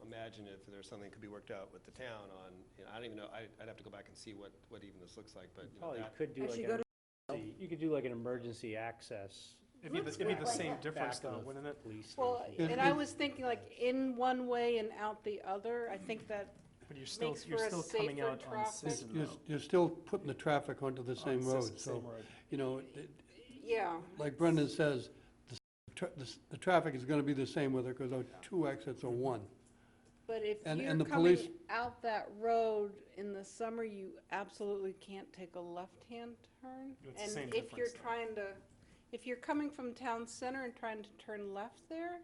Speaker 9: imagine if there's something that could be worked out with the town on, I don't even know, I'd have to go back and see what even this looks like, but
Speaker 1: Probably
Speaker 9: that.
Speaker 1: could do like
Speaker 4: Actually,
Speaker 1: an
Speaker 4: go
Speaker 1: emergency, you could do like an emergency access.
Speaker 10: It'd be the same difference
Speaker 1: back of
Speaker 10: though,
Speaker 1: the
Speaker 10: wouldn't it?
Speaker 1: police
Speaker 3: Well,
Speaker 1: station.
Speaker 3: and I was thinking like in one way and out the other. I think that
Speaker 10: But you're
Speaker 3: makes for a
Speaker 10: coming
Speaker 3: safer
Speaker 10: out on
Speaker 3: traffic.
Speaker 10: Sisson though.
Speaker 2: You're still putting the traffic onto the same
Speaker 10: On
Speaker 2: road,
Speaker 10: Sisson,
Speaker 2: so,
Speaker 10: same road.
Speaker 3: yeah.
Speaker 2: like Brendan says, the traffic is gonna be the same whether it goes out 2 exits or 1.
Speaker 3: But if
Speaker 2: And
Speaker 3: you're
Speaker 2: the
Speaker 3: coming
Speaker 2: police-
Speaker 3: out that road in the summer, you absolutely can't take a left-hand turn.
Speaker 10: It's the same
Speaker 3: And if you're
Speaker 10: difference, though.
Speaker 3: trying to, if you're coming from town center and trying to turn left there,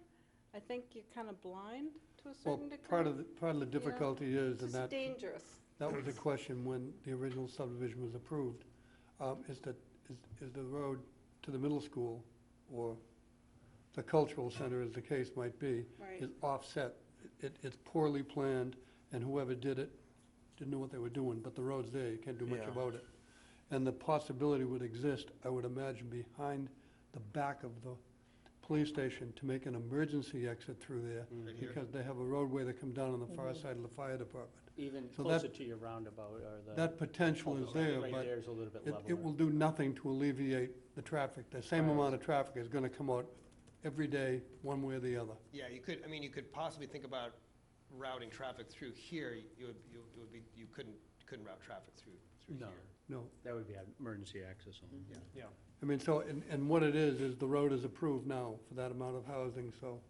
Speaker 3: I think you're kind of blind to a
Speaker 2: Well,
Speaker 3: certain degree.
Speaker 2: part of the difficulty is,
Speaker 3: It's
Speaker 2: and
Speaker 3: just
Speaker 2: that,
Speaker 3: dangerous.
Speaker 2: that was a question when the original subdivision was approved, is the road to the middle school or the cultural center, as the case might be,
Speaker 3: Right.
Speaker 2: is offset. It's poorly planned, and whoever did it didn't know what they were doing, but the road's there, you can't do much
Speaker 10: Yeah.
Speaker 2: about it. And the possibility would exist, I would imagine, behind the back of the police station to make an emergency exit through there,
Speaker 9: Right here?
Speaker 2: because they have a roadway that comes down on the far side of the fire department.
Speaker 1: Even
Speaker 2: So
Speaker 1: closer to your roundabout or the.
Speaker 2: That potential is there,
Speaker 1: Right
Speaker 2: but
Speaker 1: there is a little bit
Speaker 2: it
Speaker 1: leveler.
Speaker 2: will do nothing to alleviate the traffic. The same
Speaker 1: Right.
Speaker 2: amount of traffic is gonna come out every day, one way or the other.
Speaker 9: Yeah, you could possibly think about routing traffic through here. You couldn't route traffic through
Speaker 1: No.
Speaker 9: here.
Speaker 2: No,
Speaker 1: That would be an emergency access only.
Speaker 10: Yeah.
Speaker 2: I mean, so, and what it is the road is approved now for that amount of housing, so,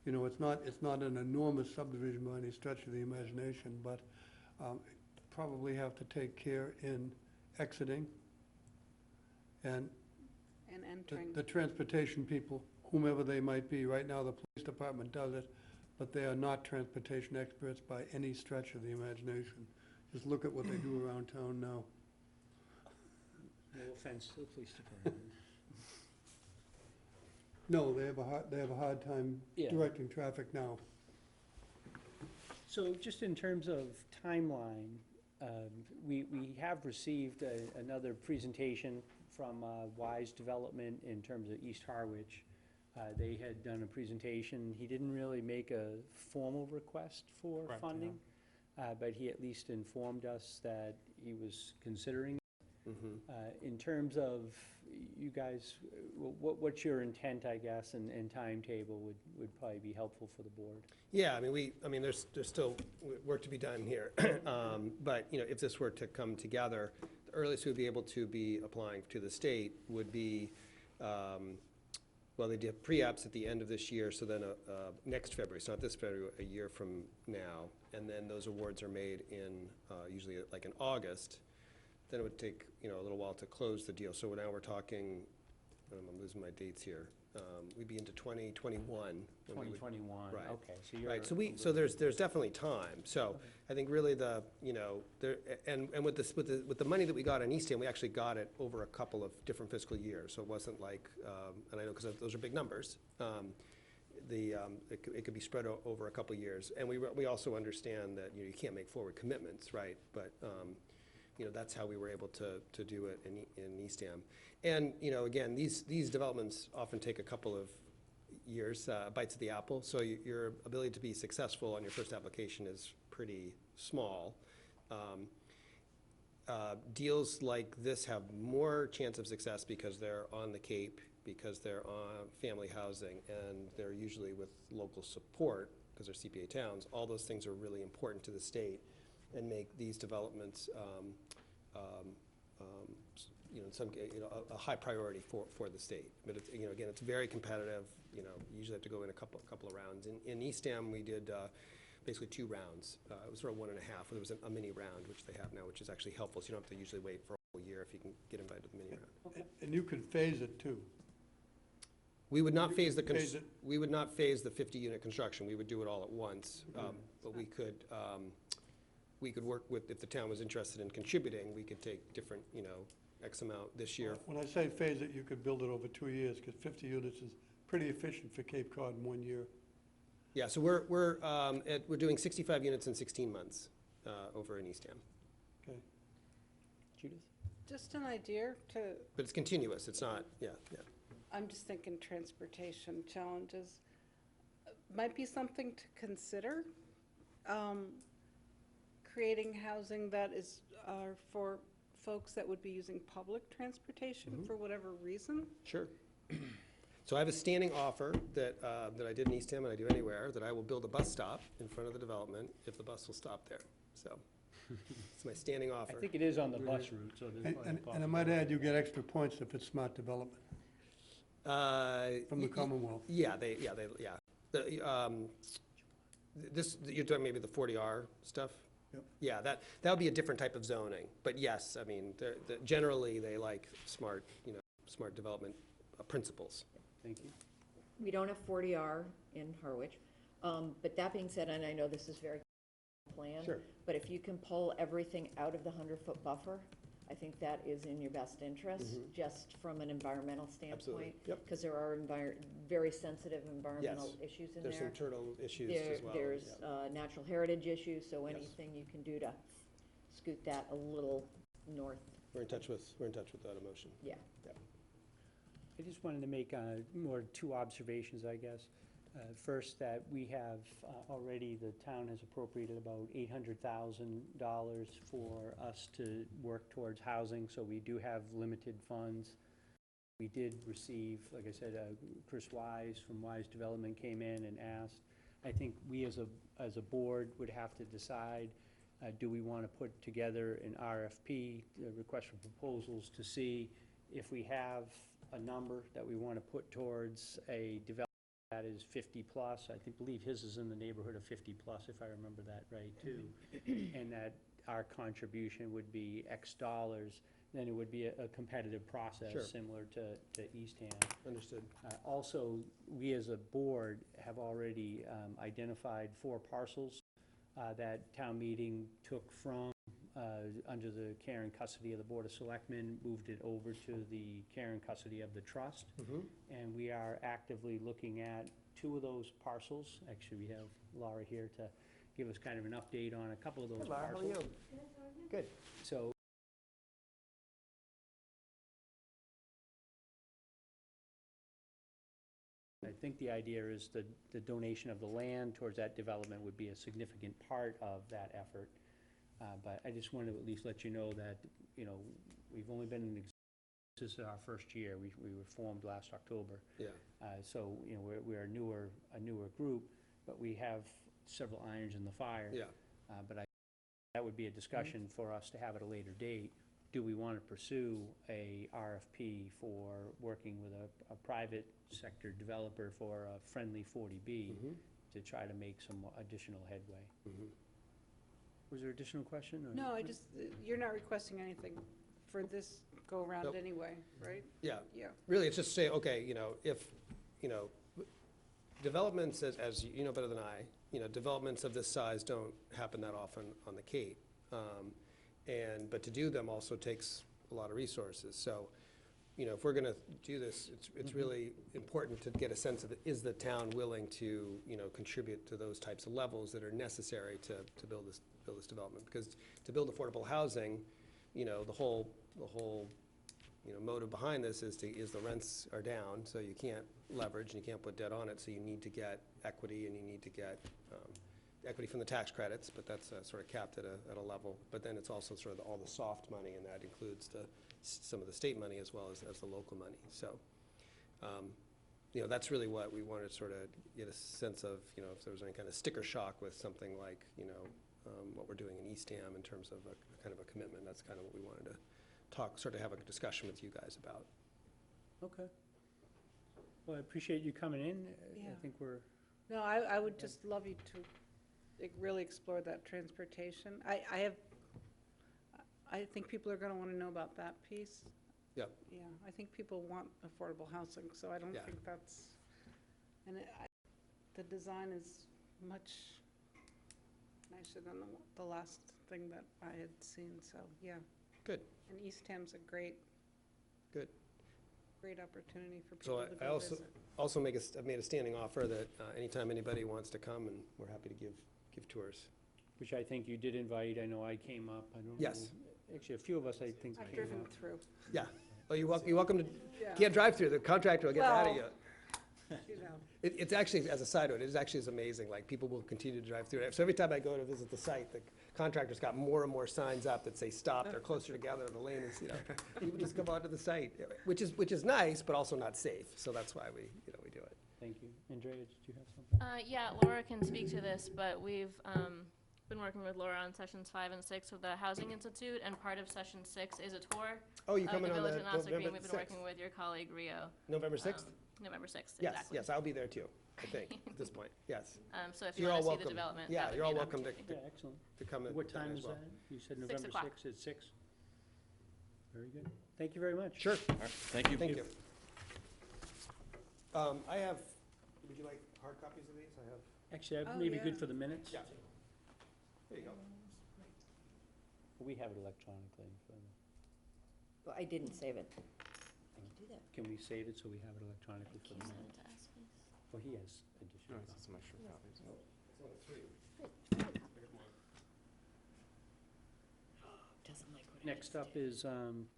Speaker 2: it's not an enormous subdivision by any stretch of the imagination, but probably have to take care in exiting, and
Speaker 3: And entering.
Speaker 2: the transportation people, whomever they might be, right now the police department does it, but they are not transportation experts by any stretch of the imagination. Just look at what they do around town now.
Speaker 1: No offense to the police department.
Speaker 2: No, they have a hard time
Speaker 1: Yeah.
Speaker 2: directing traffic now.
Speaker 1: So just in terms of timeline, we have received another presentation from Wise Development in terms of East Harwich. They had done a presentation. He didn't really make a formal request for
Speaker 10: Correct,
Speaker 1: funding, but he at least informed us that he was considering. In terms of you guys, what's your intent, I guess, and timetable would probably be helpful for the board?
Speaker 9: Yeah, there's still work to be done here. But, if this were to come together, the earliest we'd be able to be applying to the state would be, well, they did pre-apps at the end of this year, so then next February, so not this February, a year from now. And then those awards are made in, usually like in August. Then it would take, a little while to close the deal. So now we're talking I'm losing my dates here. We'd be into 2021. when we would-
Speaker 1: 2021,
Speaker 9: Right.
Speaker 1: okay, so you're.
Speaker 9: Right, so there's definitely time. So I think really and with this, with the money that we got in Eastham, we actually got it over a couple of different fiscal years. So it wasn't like, and I know because those are big numbers, it could be spread over a couple of years. And we also understand that, you can't make forward commitments, right? But, that's how we were able to do it in Eastham. And, again, these developments often take a couple of years, bites of the apple. So your ability to be successful on your first application is pretty small. Deals like this have more chance of success because they're on the Cape, because they're on family housing, and they're usually with local support, because they're CPA towns. All those things are really important to the state and make these developments, a high priority for the state. But it's, again, it's very competitive. You usually have to go in a couple of rounds. In Eastham, we did basically 2 rounds. It was sort of 1.5. There was a mini round, which they have now, which is actually helpful. So you don't have to usually wait for a whole year if you can get invited to the mini round.
Speaker 2: And you could phase it too.
Speaker 9: We would not phase the,
Speaker 2: Phase it.
Speaker 9: we would not phase the 50-unit construction. We would do it all at once. But we could work with, if the town was interested in contributing, we could take different, X amount this year.
Speaker 2: When I say phase it, you could build it over 2 years, because 50 units is pretty efficient for Cape Cod in 1 year.
Speaker 9: Yeah, so we're doing 65 units in 16 months over in Eastham.
Speaker 2: Okay.
Speaker 1: Judith?
Speaker 3: Just an idea to,
Speaker 9: But it's continuous. It's not, yeah.
Speaker 3: I'm just thinking transportation challenges. Might be something to consider. Creating housing that is for folks that would be using public transportation for whatever reason.
Speaker 9: Sure. So I have a standing offer that I did in Eastham and I do anywhere, that I will build a bus stop in front of the development if the bus will stop there. So it's my standing
Speaker 1: I
Speaker 9: offer.
Speaker 1: think it is on the bus route, so there's probably a
Speaker 2: And I might add, you get extra points if it's smart development from the Commonwealth.
Speaker 9: Yeah. You're talking maybe the 40R stuff?
Speaker 2: Yep.
Speaker 9: Yeah, that would be a different type of zoning. But yes, I mean, generally, they like smart development principles.
Speaker 1: Thank you.
Speaker 4: We don't have 40R in Harwich, but that being said, and I know this is very planned.
Speaker 9: Sure.
Speaker 4: But if you can pull everything out of the 100-foot buffer, I think that is in your best interest, just from an environmental standpoint.
Speaker 9: Absolutely. Yep.
Speaker 4: Because there are very sensitive environmental issues in there.
Speaker 9: There's some turtle issues as well.
Speaker 4: There's natural heritage issues, so anything you can do to scoot that a little north.
Speaker 9: We're in touch with that emotion.
Speaker 4: Yeah.
Speaker 1: I just wanted to make more 2 observations, I guess. First, that we have already, the town has appropriated about $800,000 for us to work towards housing, so we do have limited funds. We did receive, like I said, Chris Wise from Wise Development came in and asked. I think we as a board would have to decide, do we want to put together an RFP, a request for proposals, to see if we have a number that we want to put towards a development that is 50 plus. I believe his is in the neighborhood of 50 plus, if I remember that right too. And that our contribution would be X dollars, then it would be a competitive process.
Speaker 9: Sure.
Speaker 1: Similar to Eastham.
Speaker 9: Understood.
Speaker 1: Also, we as a board have already identified 4 parcels that town meeting took from under the care and custody of the Board of Selectmen, moved it over to the care and custody of the trust. And we are actively looking at 2 of those parcels. Actually, we have Laura here to give us kind of an update on a couple of those parcels.
Speaker 7: How are you? Good.
Speaker 1: So I think the idea is the donation of the land towards that development would be a significant part of that effort. But I just wanted to at least let you know that, we've only been in existence, this is our first year. We were formed last October.
Speaker 9: Yeah.
Speaker 1: So, we're a newer group, but we have several irons in the fire.
Speaker 9: Yeah.
Speaker 1: But that would be a discussion for us to have at a later date. Do we want to pursue a RFP for working with a private sector developer for a friendly 40B to try to make some additional headway? Was there an additional question? Or?
Speaker 3: No, you're not requesting anything for this go-around
Speaker 9: Nope.
Speaker 3: anyway, right?
Speaker 9: Yeah,
Speaker 3: Yeah.
Speaker 9: really, it's just say, okay, if, developments, as you know better than I, developments of this size don't happen that often on the Cape. But to do them also takes a lot of resources. So, if we're gonna do this, it's really important to get a sense of, is the town willing to, contribute to those types of levels that are necessary to build this development? Because to build affordable housing, the whole motive behind this is the rents are down, so you can't leverage and you can't put debt on it, so you need to get equity and you need to get equity from the tax credits, but that's sort of capped at a level. But then it's also sort of all the soft money, and that includes some of the state money as well as the local money. So, that's really what we wanted to sort of get a sense of, if there was any kind of sticker shock with something like, what we're doing in Eastham in terms of a kind of a commitment. That's kind of what we wanted to sort of have a discussion with you guys about.
Speaker 1: Okay. Well, I appreciate you coming in.
Speaker 3: Yeah.
Speaker 1: I think we're,
Speaker 3: No, I would just love you to really explore that transportation. I think people are gonna wanna know about that piece.
Speaker 9: Yep.
Speaker 3: Yeah, I think people want affordable housing, so I don't
Speaker 9: Yeah.
Speaker 3: think that's, and the design is much nicer than the last thing that I had seen, so, yeah.
Speaker 9: Good.
Speaker 3: And Eastham's a great.
Speaker 9: Good.
Speaker 3: Great opportunity for
Speaker 9: So
Speaker 3: people to
Speaker 9: I
Speaker 3: go
Speaker 9: also,
Speaker 3: visit.
Speaker 9: I've made a standing offer that anytime anybody wants to come, and we're happy to give tours.
Speaker 1: which I think you did invite. I know I came up. I don't know.
Speaker 9: Yes.
Speaker 1: Actually, a few of us, I think,
Speaker 3: I've
Speaker 1: came
Speaker 3: driven
Speaker 1: up.
Speaker 3: through.
Speaker 9: Yeah. Oh, you're welcome to,
Speaker 3: Yeah.
Speaker 9: can't drive through, the contractor will get mad at you.
Speaker 3: Well, you know.
Speaker 9: It's actually, as a side note, is amazing, like, people will continue to drive through it. So every time I go to visit the site, the contractor's got more and more signs up that say, stop, they're closer together, the lane is, people just come onto the site, which is nice, but also not safe, so that's why we do it.
Speaker 1: Thank you. Andrea, did you have something?
Speaker 8: Yeah, Laura can speak to this, but we've been working with Laura on sessions 5 and 6 of the Housing Institute, and part of session 6 is a tour
Speaker 9: Oh, you
Speaker 8: of
Speaker 9: coming
Speaker 8: the
Speaker 9: on
Speaker 8: village
Speaker 9: the
Speaker 8: of Nassau Green.
Speaker 9: November
Speaker 8: We've been
Speaker 9: 6th?
Speaker 8: working with your colleague Rio.
Speaker 9: November 6th?
Speaker 8: November 6th,
Speaker 9: Yes,
Speaker 8: exactly.
Speaker 9: yes, I'll be there too, I think, at this point, yes.
Speaker 8: So if you
Speaker 9: You're all
Speaker 8: want to see the
Speaker 9: welcome.
Speaker 8: development,
Speaker 9: Yeah,
Speaker 8: that would
Speaker 9: you're
Speaker 8: be
Speaker 9: all
Speaker 8: an
Speaker 9: welcome to
Speaker 8: opportunity.
Speaker 1: Yeah, excellent.
Speaker 9: come in.
Speaker 1: What time
Speaker 9: as
Speaker 1: is
Speaker 9: well.
Speaker 1: that? You said
Speaker 8: 6
Speaker 1: November
Speaker 8: o'clock.
Speaker 1: 6th at 6? Very good. Thank you very much.
Speaker 9: Sure,
Speaker 6: All right, thank you.
Speaker 9: thank you. I have, would you like hard copies of these? I have.
Speaker 1: Actually, that
Speaker 3: Oh,
Speaker 1: may be
Speaker 3: yeah.
Speaker 1: good for the minutes.
Speaker 9: Yeah. There you go.
Speaker 1: We have it electronically.
Speaker 4: Well, I didn't save it. I can do that.
Speaker 1: Can we save it so we have it electronically for
Speaker 8: Can
Speaker 1: the
Speaker 8: you send
Speaker 1: minutes?
Speaker 8: it to us, please?
Speaker 1: Well, he has additional.
Speaker 9: It's one of three.
Speaker 4: Doesn't like what I
Speaker 1: Next
Speaker 4: just
Speaker 1: up
Speaker 4: did.
Speaker 1: is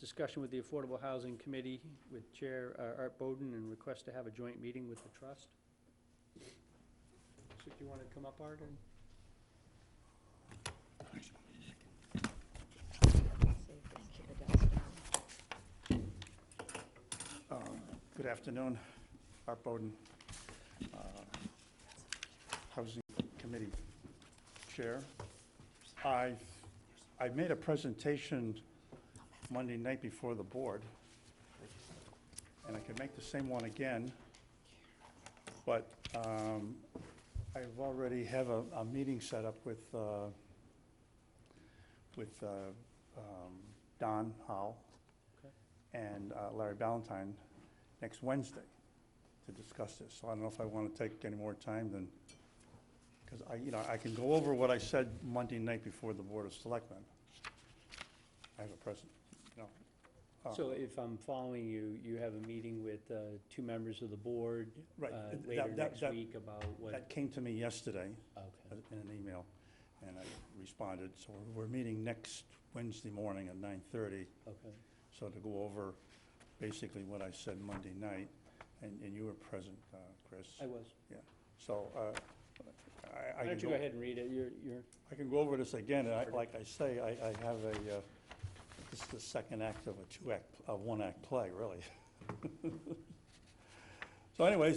Speaker 1: discussion with the Affordable Housing Committee with Chair Art Bowden, and request to have a joint meeting with the trust. So if you want to come up, Art, and
Speaker 4: Save this to the desktop.
Speaker 11: Good afternoon, Art Bowden, Housing Committee Chair. I made a presentation Monday night before the board, and I could make the same one again, but I've already have a meeting set up with Don Howell
Speaker 1: Okay.
Speaker 11: and Larry Ballantyne next Wednesday to discuss this. So I don't know if I want to take any more time than, because I can go over what I said Monday night before the Board of Selectmen. I have a present,
Speaker 1: so if I'm following you, you have a meeting with 2 members of the board
Speaker 11: Right.
Speaker 1: later
Speaker 11: That-
Speaker 1: next
Speaker 11: that-
Speaker 1: week about what?
Speaker 11: That came to me yesterday
Speaker 1: Okay.
Speaker 11: in an email, and I responded. So we're meeting next Wednesday morning at 9:30,
Speaker 1: Okay.
Speaker 11: so to go over basically what I said Monday night, and you were present, Chris.
Speaker 1: I was.
Speaker 11: So
Speaker 1: Why
Speaker 11: I
Speaker 1: don't
Speaker 11: can
Speaker 1: you go ahead and read it? You're
Speaker 11: I can go over this again, and like I say, I have this is the second act of a one-act play, really. So anyways,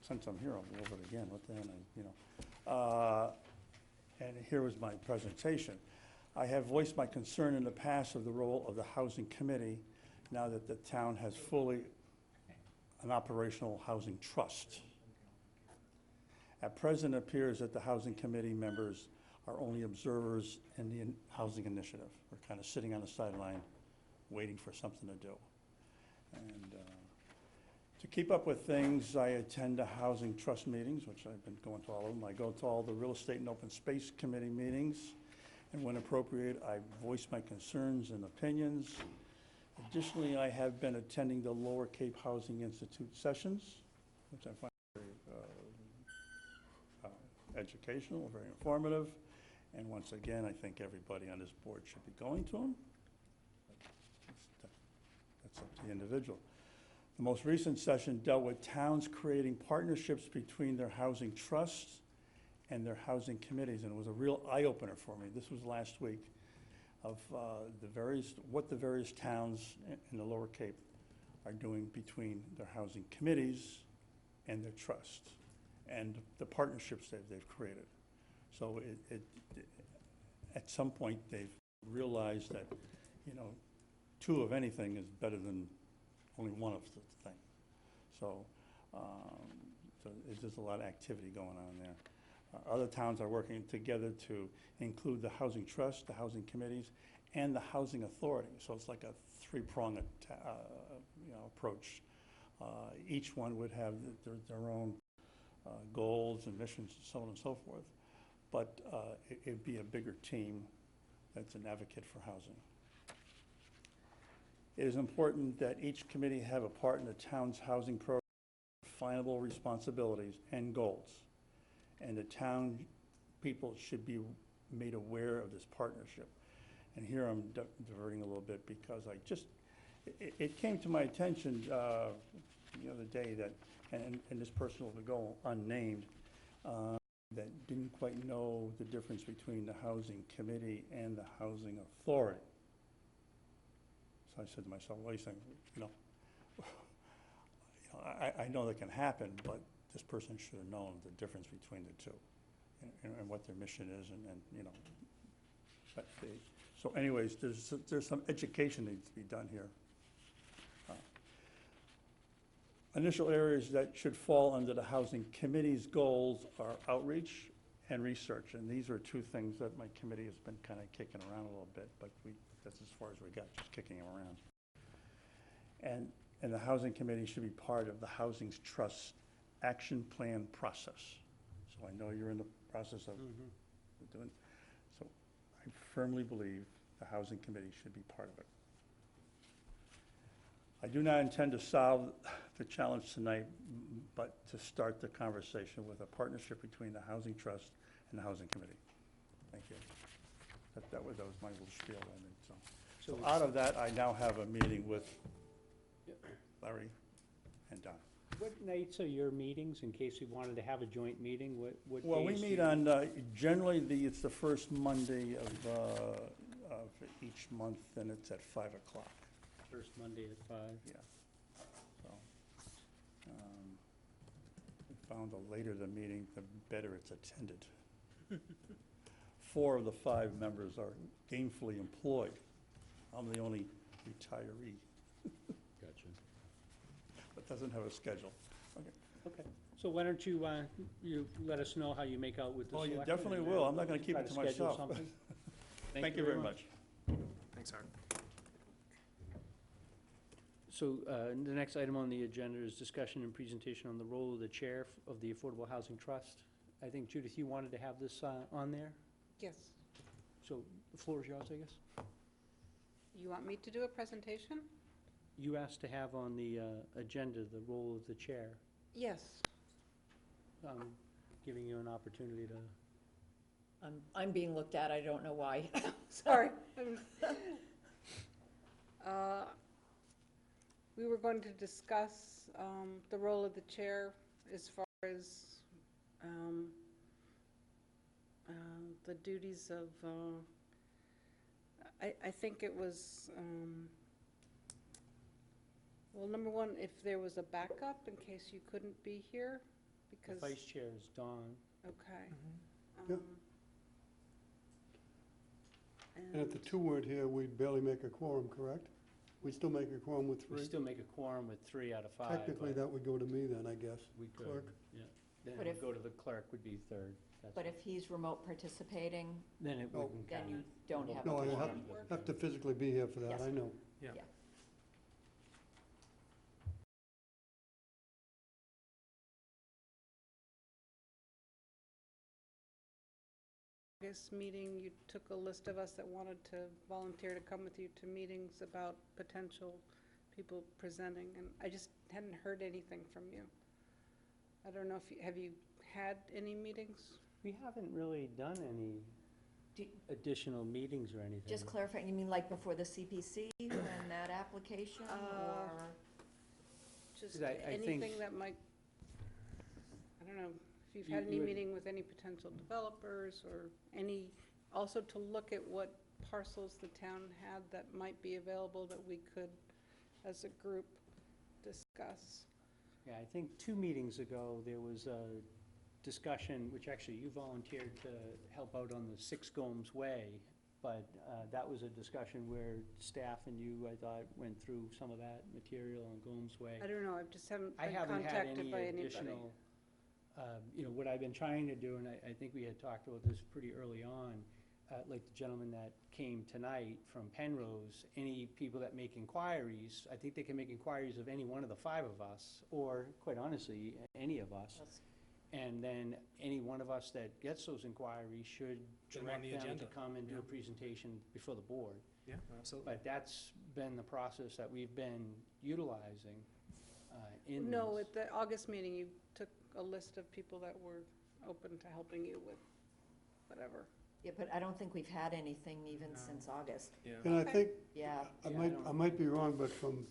Speaker 11: since I'm here, I'll go over it again, what the hell, and here was my presentation. I have voiced my concern in the past of the role of the Housing Committee now that the town has fully an operational housing trust. At present, it appears that the Housing Committee members are only observers in the housing initiative. We're kind of sitting on the sideline waiting for something to do. And to keep up with things, I attend the Housing Trust meetings, which I've been going to all of them. I go to all the Real Estate and Open Space Committee meetings, and when appropriate, I voice my concerns and opinions. Additionally, I have been attending the Lower Cape Housing Institute sessions, which I find very educational, very informative. And once again, I think everybody on this board should be going to them. That's up to the individual. The most recent session dealt with towns creating partnerships between their housing trusts and their housing committees, and it was a real eye-opener for me. This was last week, of what the various towns in the Lower Cape are doing between their housing committees and their trusts, and the partnerships that they've created. So at some point, they've realized that, two of anything is better than only one of the thing. So there's just a lot of activity going on there. Other towns are working together to include the housing trust, the housing committees, and the housing authority. So it's like a three-pronged approach. Each one would have their own goals and missions and so on and so forth. But it'd be a bigger team that's an advocate for housing. It is important that each committee have a part in the town's housing program, definable responsibilities and goals. And the town people should be made aware of this partnership. And here I'm diverting a little bit because it came to my attention the other day that, and this person will go unnamed, that didn't quite know the difference between the housing committee and the housing authority. So I said to myself, well, I know that can happen, but this person should have known the difference between the two and what their mission is, so anyways, there's some education that needs to be done here. Initial areas that should fall under the housing committee's goals are outreach and research, and these are two things that my committee has been kind of kicking around a little bit, but that's as far as we got, just kicking them around. And the housing committee should be part of the Housing Trust action plan process. So I know you're in the process of doing, so I firmly believe the housing committee should be part of it. I do not intend to solve the challenge tonight, but to start the conversation with a partnership between the Housing Trust and the Housing Committee. Thank you. That was my little spiel. So out of that, I now have a meeting with Larry and Don.
Speaker 1: What nights are your meetings, in case we wanted to have a joint meeting? What
Speaker 11: Well, we
Speaker 1: days do
Speaker 11: meet
Speaker 1: you-
Speaker 11: on, generally, it's the first Monday of each month, and it's at 5 o'clock.
Speaker 1: First Monday at 5?
Speaker 11: Yeah. So, we found the later the meeting, the better it's attended. 4 of the 5 members are gainfully employed. I'm the only retiree
Speaker 1: Gotcha.
Speaker 11: that doesn't have a schedule.
Speaker 1: Okay, so why don't you, you let us know how you make out with the
Speaker 11: Oh, you
Speaker 1: selectmen,
Speaker 11: definitely
Speaker 1: and,
Speaker 11: will. I'm not gonna keep
Speaker 1: try
Speaker 11: it to
Speaker 1: schedule
Speaker 11: myself.
Speaker 1: something.
Speaker 11: Thank you very much.
Speaker 10: Thanks, Art.
Speaker 1: So the next item on the agenda is discussion and presentation on the role of the chair of the Affordable Housing Trust. I think, Judith, you wanted to have this on there,
Speaker 3: Yes.
Speaker 1: so the floor is yours, I guess.
Speaker 3: You want me to do a presentation?
Speaker 1: You asked to have on the agenda the role of the chair.
Speaker 3: Yes.
Speaker 1: Giving you an opportunity to...
Speaker 4: I'm being looked at, I don't know why.
Speaker 3: Sorry. We were going to discuss the role of the chair as far as the duties of, I think it was, well, number one, if there was a backup in case you couldn't be here,
Speaker 1: The
Speaker 3: because,
Speaker 1: vice chair is Dawn.
Speaker 3: okay.
Speaker 2: Yep. And if the two weren't here, we'd barely make a quorum, correct? We'd still make a quorum with
Speaker 1: We
Speaker 2: 3?
Speaker 1: still make a quorum with 3 out of 5.
Speaker 2: Technically,
Speaker 1: but
Speaker 2: that would go to me then, I guess.
Speaker 1: we could,
Speaker 2: clerk.
Speaker 1: yeah. Then
Speaker 4: But
Speaker 1: it would
Speaker 4: if-
Speaker 1: go to the clerk, would be third. That's
Speaker 4: But
Speaker 1: all.
Speaker 4: if he's remote participating,
Speaker 1: Then it
Speaker 2: No.
Speaker 1: wouldn't
Speaker 4: then
Speaker 1: count.
Speaker 4: you don't have a
Speaker 2: No, I
Speaker 4: quorum.
Speaker 2: have to physically be here for that,
Speaker 4: Yes.
Speaker 2: I know.
Speaker 10: Yeah.
Speaker 4: Yeah.
Speaker 3: August meeting, you took a list of us that wanted to volunteer to come with you to meetings about potential people presenting, and I just hadn't heard anything from you. I don't know if you, have you had any meetings?
Speaker 1: We haven't really done any
Speaker 4: Do-
Speaker 1: additional meetings or anything.
Speaker 4: Just clarifying, you mean like before the CPC, when that application, or?
Speaker 3: Just
Speaker 1: 'Cause I
Speaker 3: anything
Speaker 1: think-
Speaker 3: that might, I don't know, if you've
Speaker 1: You-
Speaker 3: had any
Speaker 1: you would-
Speaker 3: meeting with any potential developers or any, also to look at what parcels the town had that might be available that we could, as a group, discuss.
Speaker 1: Yeah, I think 2 meetings ago, there was a discussion, which actually you volunteered to help out on the 6 Gomes Way, but that was a discussion where staff and you, I thought, went through some of that material on Gomes Way.
Speaker 3: I don't know, I just haven't
Speaker 1: I
Speaker 3: been
Speaker 1: haven't had
Speaker 3: contacted
Speaker 1: any
Speaker 3: by anybody.
Speaker 1: additional, what I've been trying to do, and I think we had talked about this pretty early on, like the gentleman that came tonight from Penrose, any people that make inquiries, I think they can make inquiries of any one of the 5 of us, or, quite honestly, any of us. And then any one of us that gets those inquiries should
Speaker 10: Get 'em on
Speaker 1: direct
Speaker 10: the
Speaker 1: them to
Speaker 10: agenda.
Speaker 1: come and do a
Speaker 10: Yeah.
Speaker 1: presentation before the board.
Speaker 10: Yeah, absolutely.
Speaker 1: But that's been the process that we've been utilizing in this.
Speaker 3: No, at the August meeting, you took a list of people that were open to helping you with whatever.
Speaker 4: Yeah, but I don't think we've had anything even since August.
Speaker 10: Yeah.
Speaker 2: And I
Speaker 3: Okay.
Speaker 2: think,
Speaker 4: Yeah,
Speaker 2: I
Speaker 1: Yeah, I
Speaker 2: might,
Speaker 1: don't-
Speaker 2: I might be wrong, but from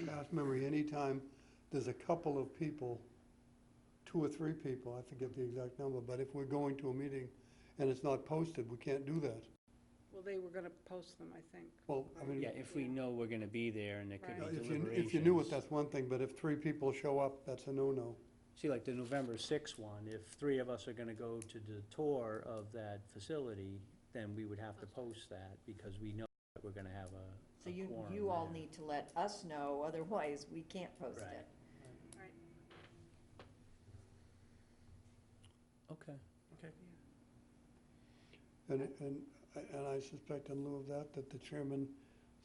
Speaker 2: past memory, anytime there's a couple of people, 2 or 3 people, I forget the exact number, but if we're going to a meeting and it's not posted, we can't do that.
Speaker 3: Well, they were gonna post them, I think.
Speaker 2: Well, I mean,
Speaker 1: Yeah, if we know we're gonna be there and there could be
Speaker 3: Right.
Speaker 1: deliberations.
Speaker 2: if you knew it, that's one thing, but if 3 people show up, that's a no-no.
Speaker 1: See, like the November 6th one, if 3 of us are gonna go to the tour of that facility, then we would have to post that, because we know that we're gonna have a
Speaker 4: so you
Speaker 1: quorum
Speaker 4: all
Speaker 1: there.
Speaker 4: need to let us know, otherwise we can't post
Speaker 1: Right.
Speaker 4: it.
Speaker 3: Right.
Speaker 1: Okay.
Speaker 10: Okay.
Speaker 2: And I suspect in lieu of that, that the chairman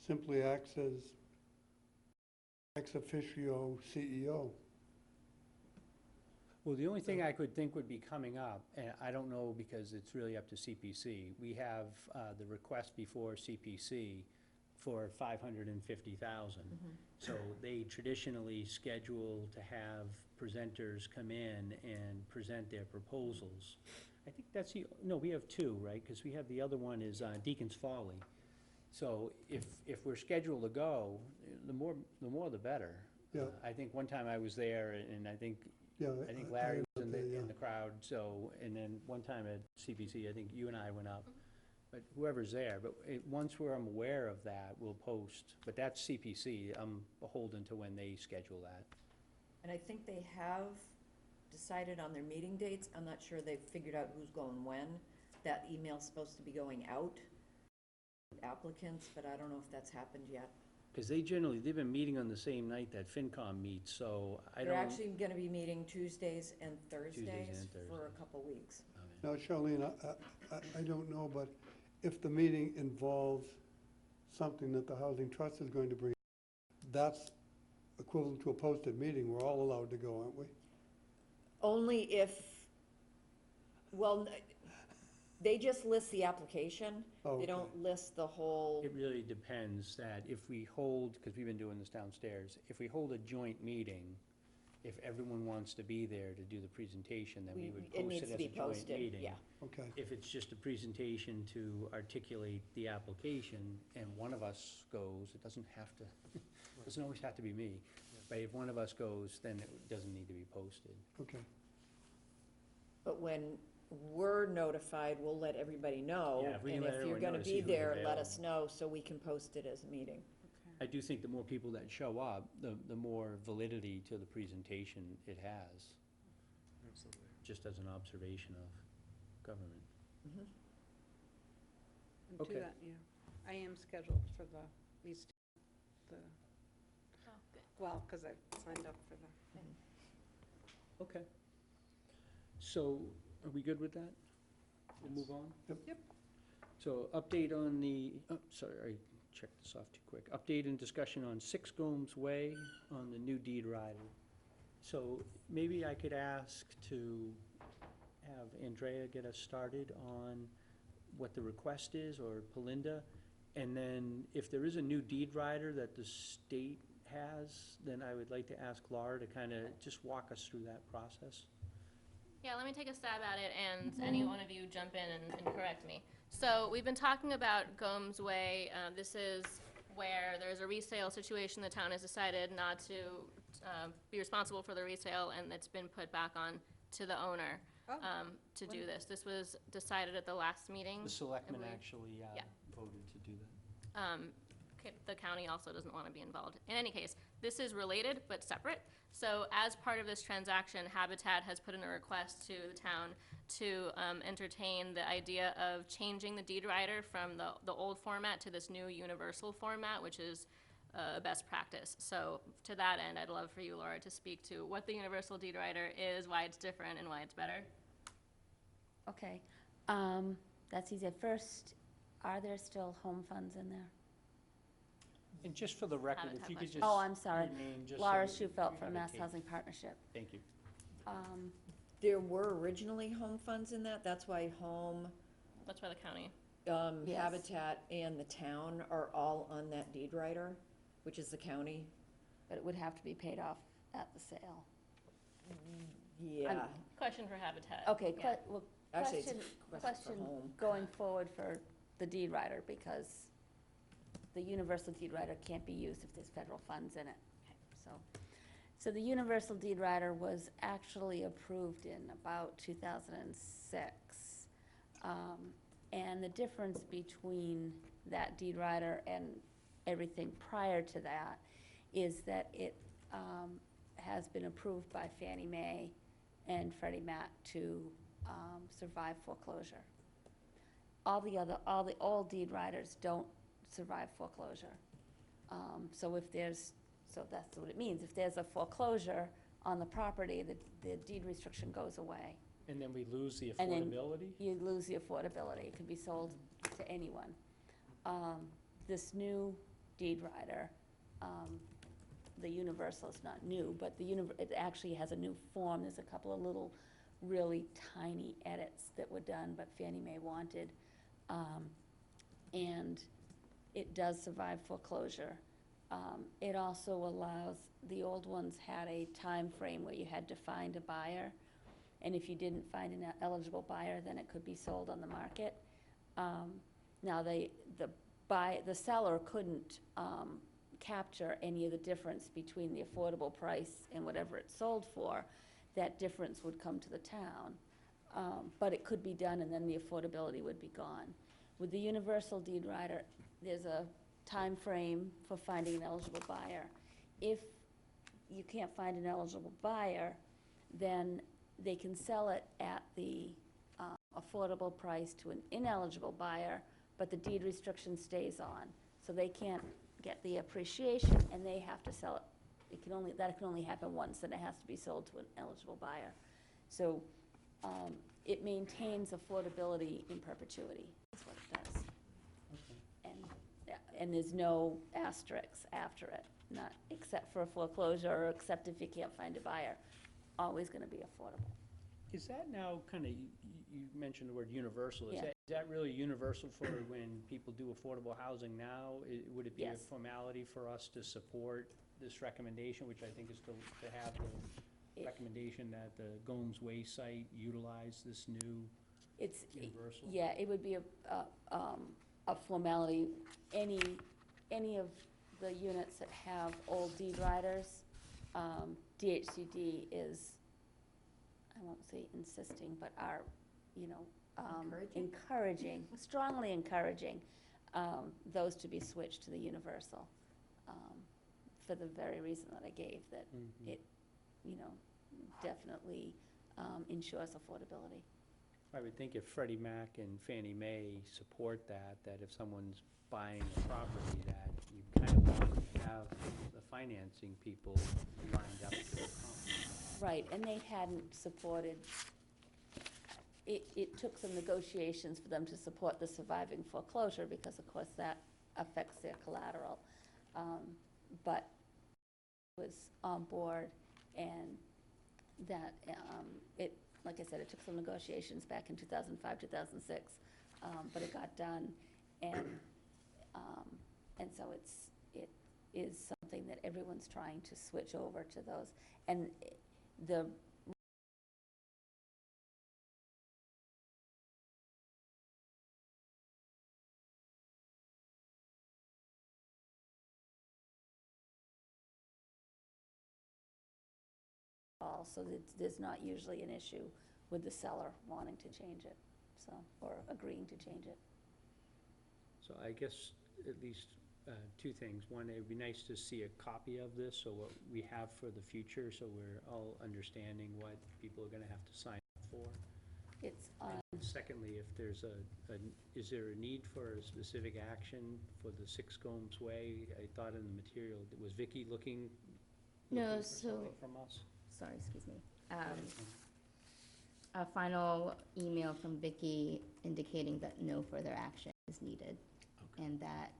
Speaker 2: simply acts as ex officio CEO.
Speaker 1: Well, the only thing I could think would be coming up, and I don't know because it's really up to CPC, we have the request before CPC for 550,000. So they traditionally schedule to have presenters come in and present their proposals. I think that's no, we have 2, right? Because we have the other one is Deacon's Folly. So if we're scheduled to go, the more the better.
Speaker 2: Yeah.
Speaker 1: I think one time I was there, and I think
Speaker 2: Yeah.
Speaker 1: Larry was in
Speaker 2: yeah.
Speaker 1: the crowd, so, and then one time at CPC, I think you and I went up, but whoever's there, but once I'm aware of that, we'll post, but that's CPC, I'm beholden to when they schedule that.
Speaker 4: And I think they have decided on their meeting dates. I'm not sure they've figured out who's going when. That email's supposed to be going out to applicants, but I don't know if that's happened yet.
Speaker 1: Because they've been meeting on the same night that FinCom meets, so I don't.
Speaker 4: They're actually gonna be meeting Tuesdays and Thursdays
Speaker 1: and
Speaker 4: for a
Speaker 1: Thursdays.
Speaker 4: couple weeks.
Speaker 2: Now, Charlene, I don't know, but if the meeting involves something that the Housing Trust is going to bring, that's equivalent to a posted meeting. We're all allowed to go, aren't we?
Speaker 4: Only if, well, they just list the application.
Speaker 2: Oh,
Speaker 4: They don't list the whole,
Speaker 1: It really depends that if we hold, because we've been doing this downstairs, if we hold a joint meeting, if everyone wants to be there to do the presentation, then we would
Speaker 4: it
Speaker 1: post
Speaker 4: needs
Speaker 1: it
Speaker 4: to
Speaker 1: as
Speaker 4: be
Speaker 1: a joint
Speaker 4: posted,
Speaker 1: meeting.
Speaker 4: yeah.
Speaker 2: Okay.
Speaker 1: If it's just a presentation to articulate the application and one of us goes, it doesn't have to, doesn't always have to be me. But if one of us goes, then it doesn't need to be posted.
Speaker 2: Okay.
Speaker 4: But when we're notified, we'll let everybody know.
Speaker 1: Yeah, if we can let
Speaker 4: And if you're
Speaker 1: everyone
Speaker 4: gonna
Speaker 1: know to see
Speaker 4: be
Speaker 1: who's
Speaker 4: there, let us
Speaker 1: available.
Speaker 4: know so we can post it as a meeting.
Speaker 1: I do think the more people that show up, the more validity to the presentation it has,
Speaker 10: Absolutely.
Speaker 1: just as an observation of government.
Speaker 3: And
Speaker 1: Okay.
Speaker 3: do that, yeah. I am scheduled for these, the,
Speaker 8: Oh, good.
Speaker 3: well, because I've signed up for the.
Speaker 1: Okay. So, are we good with that? We'll move on?
Speaker 2: Yep.
Speaker 3: Yep.
Speaker 1: So, update on the, oh, sorry, check this off too quick. Update and discussion on 6 Gomes Way on the new deed rider. So maybe I could ask to have Andrea get us started on what the request is, or Belinda, and then if there is a new deed rider that the state has, then I would like to ask Laura to kind of just walk us through that process.
Speaker 8: Yeah, let me take a stab at it, and any one of you jump in and correct me. So we've been talking about Gomes Way. This is where there's a resale situation. The town has decided not to be responsible for the resale, and it's been put back on to the owner to do this. This was decided at the last meeting.
Speaker 1: The selectmen
Speaker 8: believe.
Speaker 1: actually
Speaker 8: Yeah.
Speaker 1: voted to do that.
Speaker 8: The county also doesn't want to be involved. In any case, this is related but separate. So as part of this transaction, Habitat has put in a request to the town to entertain the idea of changing the deed rider from the old format to this new universal format, which is best practice. So to that end, I'd love for you, Laura, to speak to what the universal deed rider is, why it's different, and why it's better.
Speaker 12: Okay, that's easy. First, are there still home funds in there?
Speaker 1: And just for the record, if
Speaker 8: Habitat
Speaker 1: you could
Speaker 8: question.
Speaker 1: just.
Speaker 12: Oh, I'm sorry.
Speaker 1: your name, just so
Speaker 12: Laura
Speaker 1: we
Speaker 12: Schufelt
Speaker 1: have
Speaker 12: from
Speaker 1: it
Speaker 12: Mass
Speaker 1: taped.
Speaker 12: Housing Partnership.
Speaker 1: Thank you.
Speaker 4: There were originally home funds in that, that's why home,
Speaker 8: That's why the county.
Speaker 12: Yes.
Speaker 4: Habitat and the town are all on that deed rider, which is the county.
Speaker 12: But it would have to be paid off at the sale.
Speaker 4: Yeah,
Speaker 8: Question for Habitat.
Speaker 12: Okay,
Speaker 8: Yeah.
Speaker 12: well,
Speaker 4: actually, it's a
Speaker 12: question
Speaker 4: for home.
Speaker 12: going forward for the deed rider, because the universal deed rider can't be used if there's federal funds in it. So the universal deed rider was actually approved in about 2006. And the difference between that deed rider and everything prior to that is that it has been approved by Fannie Mae and Freddie Mac to survive foreclosure. All the old deed riders don't survive foreclosure. So that's what it means. If there's a foreclosure on the property, the deed restriction goes away.
Speaker 1: And then we lose the
Speaker 12: And then
Speaker 1: affordability?
Speaker 12: You lose the affordability. It can be sold to anyone. This new deed rider, the universal is not new, but it actually has a new form. There's a couple of little, really tiny edits that were done, but Fannie Mae wanted. And it does survive foreclosure. It also allows, the old ones had a time frame where you had to find a buyer, and if you didn't find an eligible buyer, then it could be sold on the market. Now, the seller couldn't capture any of the difference between the affordable price and whatever it sold for. That difference would come to the town, but it could be done, and then the affordability would be gone. With the universal deed rider, there's a time frame for finding an eligible buyer. If you can't find an eligible buyer, then they can sell it at the affordable price to an ineligible buyer, but the deed restriction stays on. So they can't get the appreciation, and they have to sell it. That can only happen once, and it has to be sold to an eligible buyer. So it maintains affordability in perpetuity, is what it does. And there's no asterisks after it, not except for a foreclosure, or except if you can't find a buyer. Always gonna be affordable.
Speaker 1: Is that now kind of, you mentioned the word universal,
Speaker 12: Yeah.
Speaker 1: is that really universal for when people do affordable housing now? Would it be a
Speaker 12: Yes.
Speaker 1: formality for us to support this recommendation, which I think is to have the recommendation that the Gomes Way site utilize this new universal?
Speaker 12: Yeah, it would be a formality. Any of the units that have old deed riders, DHCD is, I won't say insisting, but are, strongly encouraging those to be switched to the universal, for the very reason that I gave, that it, definitely ensures affordability.
Speaker 1: I would think if Freddie Mac and Fannie Mae support that if someone's buying a property, that you kind of want to have the financing people lined up to come.
Speaker 12: Right, and they hadn't supported, it took some negotiations for them to support the surviving foreclosure, because of course that affects their collateral. But was on board, and that, like I said, it took some negotiations back in 2005, 2006, but it got done, and so it is something that everyone's trying to switch over to those. And the so there's not usually an issue with the seller wanting to change it, so, or agreeing to change it.
Speaker 1: So I guess at least two things. One, it'd be nice to see a copy of this, so what we have for the future, so we're all understanding what people are gonna have to sign up for.
Speaker 12: It's on,
Speaker 1: And secondly, if there's is there a need for a specific action for the Six Combs Way? I thought in the material, was Vicky looking
Speaker 13: No,
Speaker 1: for
Speaker 13: so,
Speaker 1: something from us?
Speaker 13: sorry, excuse me. A final email from Vicky indicating that no further action is needed. And that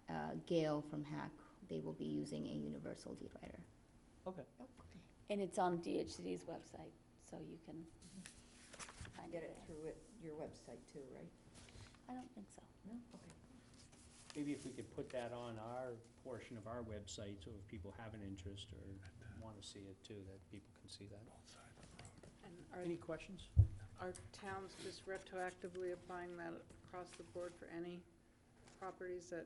Speaker 13: Gail from HAC, they will be using a universal deed writer.
Speaker 1: Okay.
Speaker 12: and it's on DHCD's website, so you can find
Speaker 4: Get
Speaker 12: it
Speaker 4: it
Speaker 12: there.
Speaker 4: through your website too, right?
Speaker 12: I don't think so.
Speaker 4: No? Okay.
Speaker 1: Maybe if we could put that on our portion of our website, so if people have an interest or wanna see it too, that people can see that.
Speaker 3: And
Speaker 1: Any questions?
Speaker 3: are towns just retroactively applying that across the board for any properties that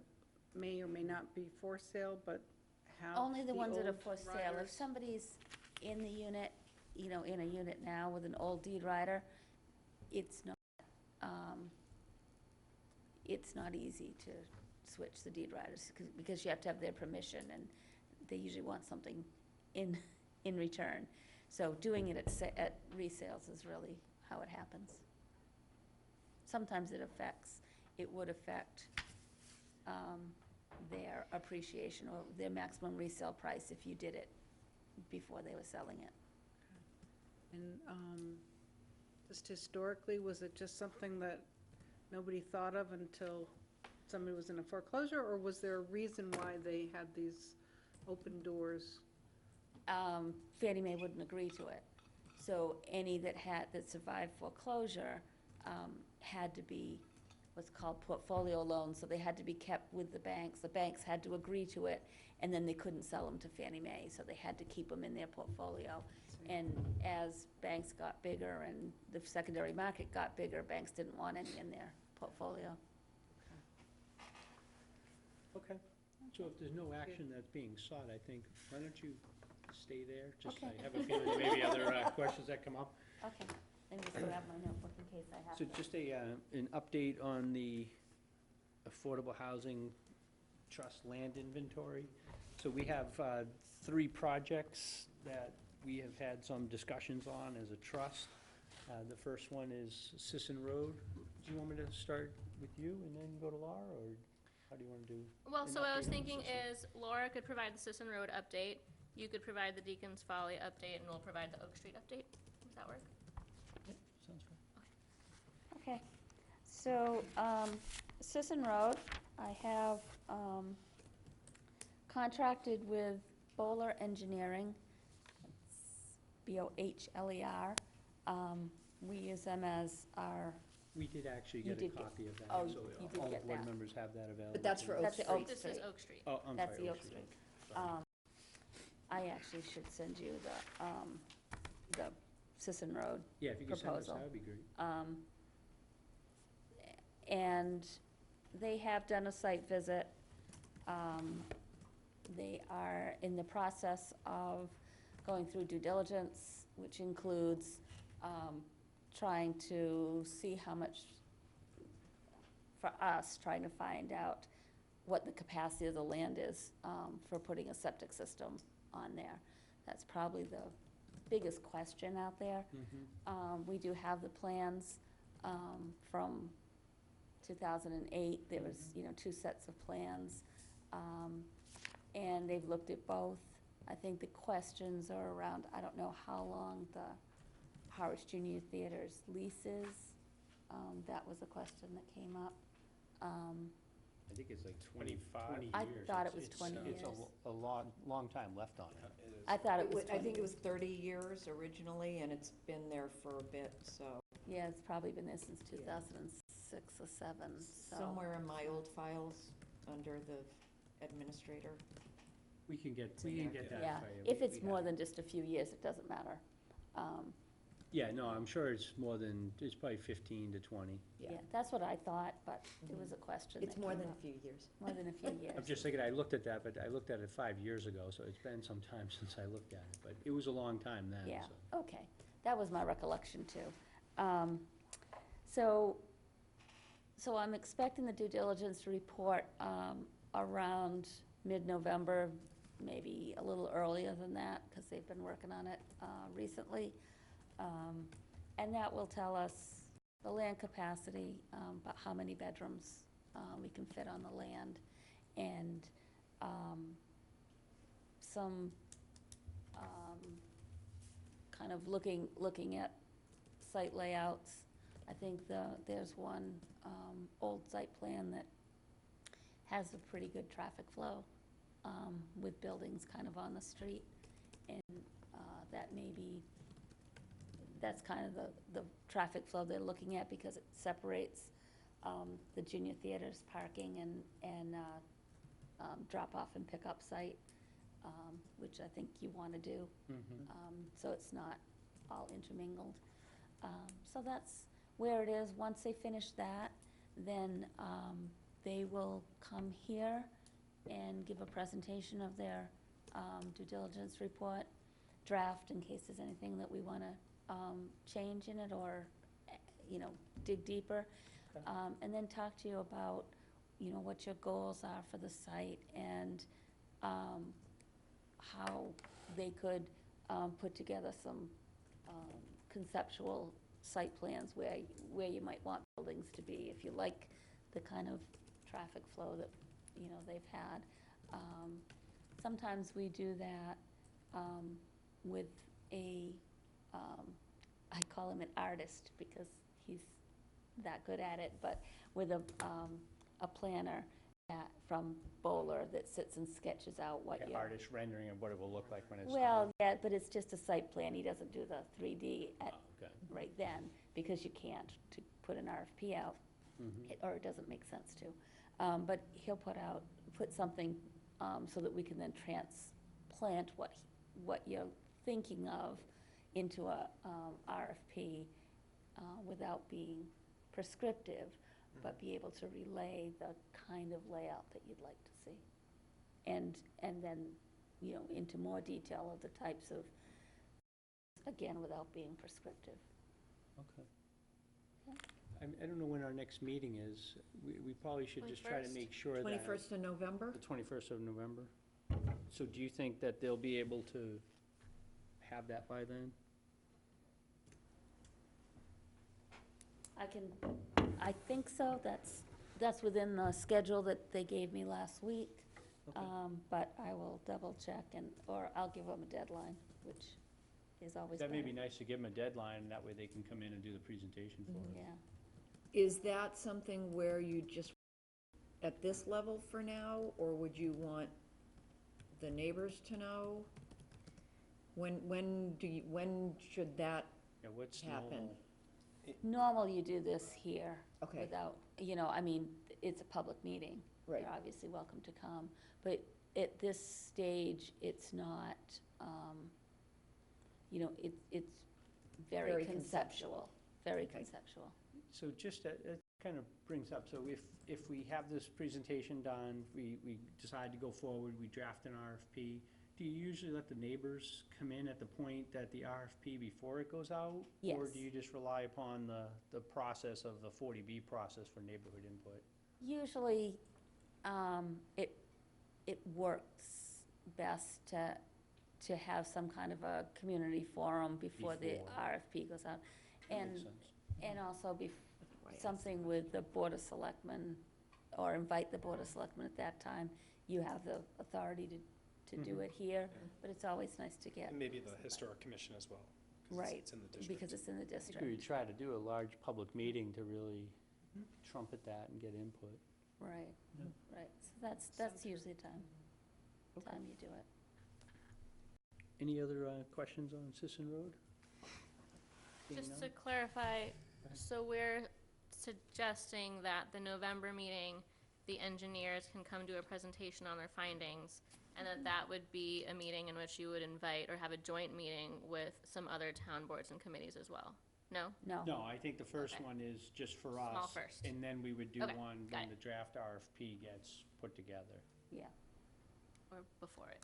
Speaker 3: may or may not be for sale, but have
Speaker 12: Only the ones that are
Speaker 3: old
Speaker 12: for sale. If
Speaker 3: riders?
Speaker 12: somebody's in the unit, you know, in a unit now with an old deed rider, it's not easy to switch the deed riders, because you have to have their permission, and they usually want something in return. So doing it at resales is really how it happens. Sometimes it would affect their appreciation or their maximum resale price if you did it before they were selling it.
Speaker 3: And just historically, was it just something that nobody thought of until somebody was in a foreclosure, or was there a reason why they had these open doors?
Speaker 12: Fannie Mae wouldn't agree to it. So any that survived foreclosure had to be what's called portfolio loans, so they had to be kept with the banks. The banks had to agree to it, and then they couldn't sell them to Fannie Mae, so they had to keep them in their portfolio. And as banks got bigger and the secondary market got bigger, banks didn't want any in their portfolio.
Speaker 1: Okay, so if there's no action that's being sought, I think, why don't you stay there? Just,
Speaker 12: Okay.
Speaker 1: I have a feeling there may be other questions that come up.
Speaker 12: Okay, let me just grab my notebook in case I have
Speaker 1: So
Speaker 12: to.
Speaker 1: just an update on the Affordable Housing Trust land inventory. So we have 3 projects that we have had some discussions on as a trust. The first one is Sisson Road. Do you want me to start with you and then go to Laura, or how do you want to do?
Speaker 8: Well,
Speaker 1: an
Speaker 8: so what I was
Speaker 1: update on
Speaker 8: thinking
Speaker 1: Sisson?
Speaker 8: is Laura could provide the Sisson Road update, you could provide the Deacon's Folly update, and we'll provide the Oak Street update. Does that work?
Speaker 1: Sounds good.
Speaker 12: Okay, so, Sisson Road, I have, contracted with Bowler Engineering, BOHLER. We use them as our,
Speaker 1: We did actually
Speaker 12: You
Speaker 1: get a
Speaker 12: did get-
Speaker 1: copy of that,
Speaker 12: oh,
Speaker 1: so
Speaker 12: you did
Speaker 1: all the
Speaker 12: get
Speaker 1: board
Speaker 12: that.
Speaker 1: members have that available.
Speaker 4: But that's
Speaker 1: to
Speaker 4: for
Speaker 1: them.
Speaker 4: Oak
Speaker 12: that's the
Speaker 4: Street.
Speaker 12: Oak
Speaker 8: This
Speaker 12: Street.
Speaker 8: is Oak Street.
Speaker 1: Oh, I'm
Speaker 12: That's
Speaker 1: sorry.
Speaker 12: the Oak Street. I actually should send you the Sisson Road.
Speaker 1: Yeah, if you could send us,
Speaker 12: proposal.
Speaker 1: that would be great.
Speaker 12: And they have done a site visit. They are in the process of going through due diligence, which includes trying to see how much, for us, trying to find out what the capacity of the land is for putting a septic system on there. That's probably the biggest question out there. We do have the plans from 2008. There was, 2 sets of plans, and they've looked at both. I think the questions are around, I don't know how long the Harwich Junior Theater's lease is. That was a question that came up.
Speaker 1: I think it's like
Speaker 10: 25
Speaker 12: I
Speaker 1: years.
Speaker 12: thought it
Speaker 1: It's-
Speaker 12: was 20
Speaker 1: It's
Speaker 12: years.
Speaker 1: a long time left on it.
Speaker 10: It is.
Speaker 12: I thought it was
Speaker 4: I
Speaker 12: 20.
Speaker 4: think it was 30 years originally, and it's been there for a bit, so
Speaker 12: Yeah, it's probably been there since 2006 or 7, so.
Speaker 4: somewhere in my old files under the administrator.
Speaker 1: We can get that.
Speaker 12: Yeah,
Speaker 1: for you.
Speaker 12: if
Speaker 1: We
Speaker 12: it's more
Speaker 1: have it.
Speaker 12: than just a few years, it doesn't matter.
Speaker 1: Yeah, no, I'm sure it's more than, it's probably 15 to 20.
Speaker 12: Yeah, that's what I thought, but it was a question
Speaker 4: It's
Speaker 12: that
Speaker 4: more
Speaker 12: came
Speaker 4: than a
Speaker 12: up.
Speaker 4: few years.
Speaker 12: More than a few years.
Speaker 1: I'm just thinking, I looked at that, but I looked at it 5 years ago, so it's been some time since I looked at it, but it was a long time then,
Speaker 12: Yeah,
Speaker 1: so.
Speaker 12: okay, that was my recollection too. So I'm expecting the due diligence report around mid-November, maybe a little earlier than that, because they've been working on it recently. And that will tell us the land capacity, but how many bedrooms we can fit on the land, and some kind of looking at site layouts. I think there's one old site plan that has a pretty good traffic flow with buildings kind of on the street, and that's kind of the traffic flow they're looking at, because it separates the junior theater's parking and drop-off and pick-up site, which I think you want to do. So it's not all intermingled. So that's where it is. Once they finish that, then they will come here and give a presentation of their due diligence report, draft in case there's anything that we want to change in it, or, dig deeper. And then talk to you about, what your goals are for the site, and how they could put together some conceptual site plans where you might want buildings to be, if you like the kind of traffic flow that, they've had. Sometimes we do that with I call him an artist because he's that good at it, but with a planner from Bowler that sits and sketches out what
Speaker 1: Like an
Speaker 12: your.
Speaker 1: artist rendering of what it will look like when it's
Speaker 12: Well,
Speaker 1: done.
Speaker 12: yeah, but it's just a site plan. He doesn't do the 3D at
Speaker 1: Oh, okay.
Speaker 12: right then, because you can't to put an RFP out, or it doesn't make sense to. But he'll put something so that we can then transplant what you're thinking of into a RFP without being prescriptive, but be able to relay the kind of layout that you'd like to see. And then, into more detail of the types of, again, without being prescriptive.
Speaker 1: Okay. I don't know when our next meeting is. We probably should just try to
Speaker 8: 21st?
Speaker 1: make sure that.
Speaker 4: 21st of November?
Speaker 1: The 21st of November. So do you think that they'll be able to have that by then?
Speaker 12: I think so. That's within the schedule that they gave me last week.
Speaker 1: Okay.
Speaker 12: But I will double check or I'll give them a deadline, which is always better.
Speaker 1: That may be nice to give them a deadline, and that way they can come in and do the presentation for us.
Speaker 12: Yeah.
Speaker 4: Is that something where you just, at this level for now, or would you want the neighbors to know? When should that
Speaker 1: Yeah, what's
Speaker 4: happen?
Speaker 1: normal?
Speaker 12: Normal, you do this here.
Speaker 4: Okay.
Speaker 12: Without, it's a public meeting.
Speaker 4: Right.
Speaker 12: You're obviously welcome to come. But at this stage, it's not, it's very
Speaker 4: Very
Speaker 12: conceptual. Very
Speaker 4: Okay.
Speaker 12: conceptual.
Speaker 1: So just, it kind of brings up, so if we have this presentation done, we decide to go forward, we draft an RFP, do you usually let the neighbors come in at the point that the RFP before it goes out? Or
Speaker 12: Yes.
Speaker 1: do you just rely upon the process of the 40B process for neighborhood input?
Speaker 12: Usually, it works best to have some kind of a community forum before the
Speaker 1: Before.
Speaker 12: RFP goes out.
Speaker 1: That
Speaker 12: And,
Speaker 1: makes sense.
Speaker 12: and also something with the Board of Selectmen, or invite the Board of Selectmen at that time. You have the authority to do it here, but it's always nice to get.
Speaker 10: And maybe the historic commission as well. 'Cause
Speaker 12: Right,
Speaker 10: It's in the district.
Speaker 12: because it's in the
Speaker 1: I think we
Speaker 12: district.
Speaker 1: would try to do a large public meeting to really trumpet that and get input.
Speaker 12: Right,
Speaker 1: Yeah.
Speaker 12: right. So that's usually the time you do it.
Speaker 1: Any other questions on Sisson Road? Seeing
Speaker 8: Just to
Speaker 1: none?
Speaker 8: clarify, so we're suggesting that the November meeting, the engineers can come do a presentation on their findings, and that would be a meeting in which you would invite or have a joint meeting with some other town boards and committees as well? No?
Speaker 12: No.
Speaker 1: No, I think the first
Speaker 8: Okay.
Speaker 1: one is just for us.
Speaker 8: Small first.
Speaker 1: And then we would do
Speaker 8: Okay,
Speaker 1: one
Speaker 8: got
Speaker 1: when the draft RFP gets put together.
Speaker 12: Yeah.
Speaker 8: Or before it?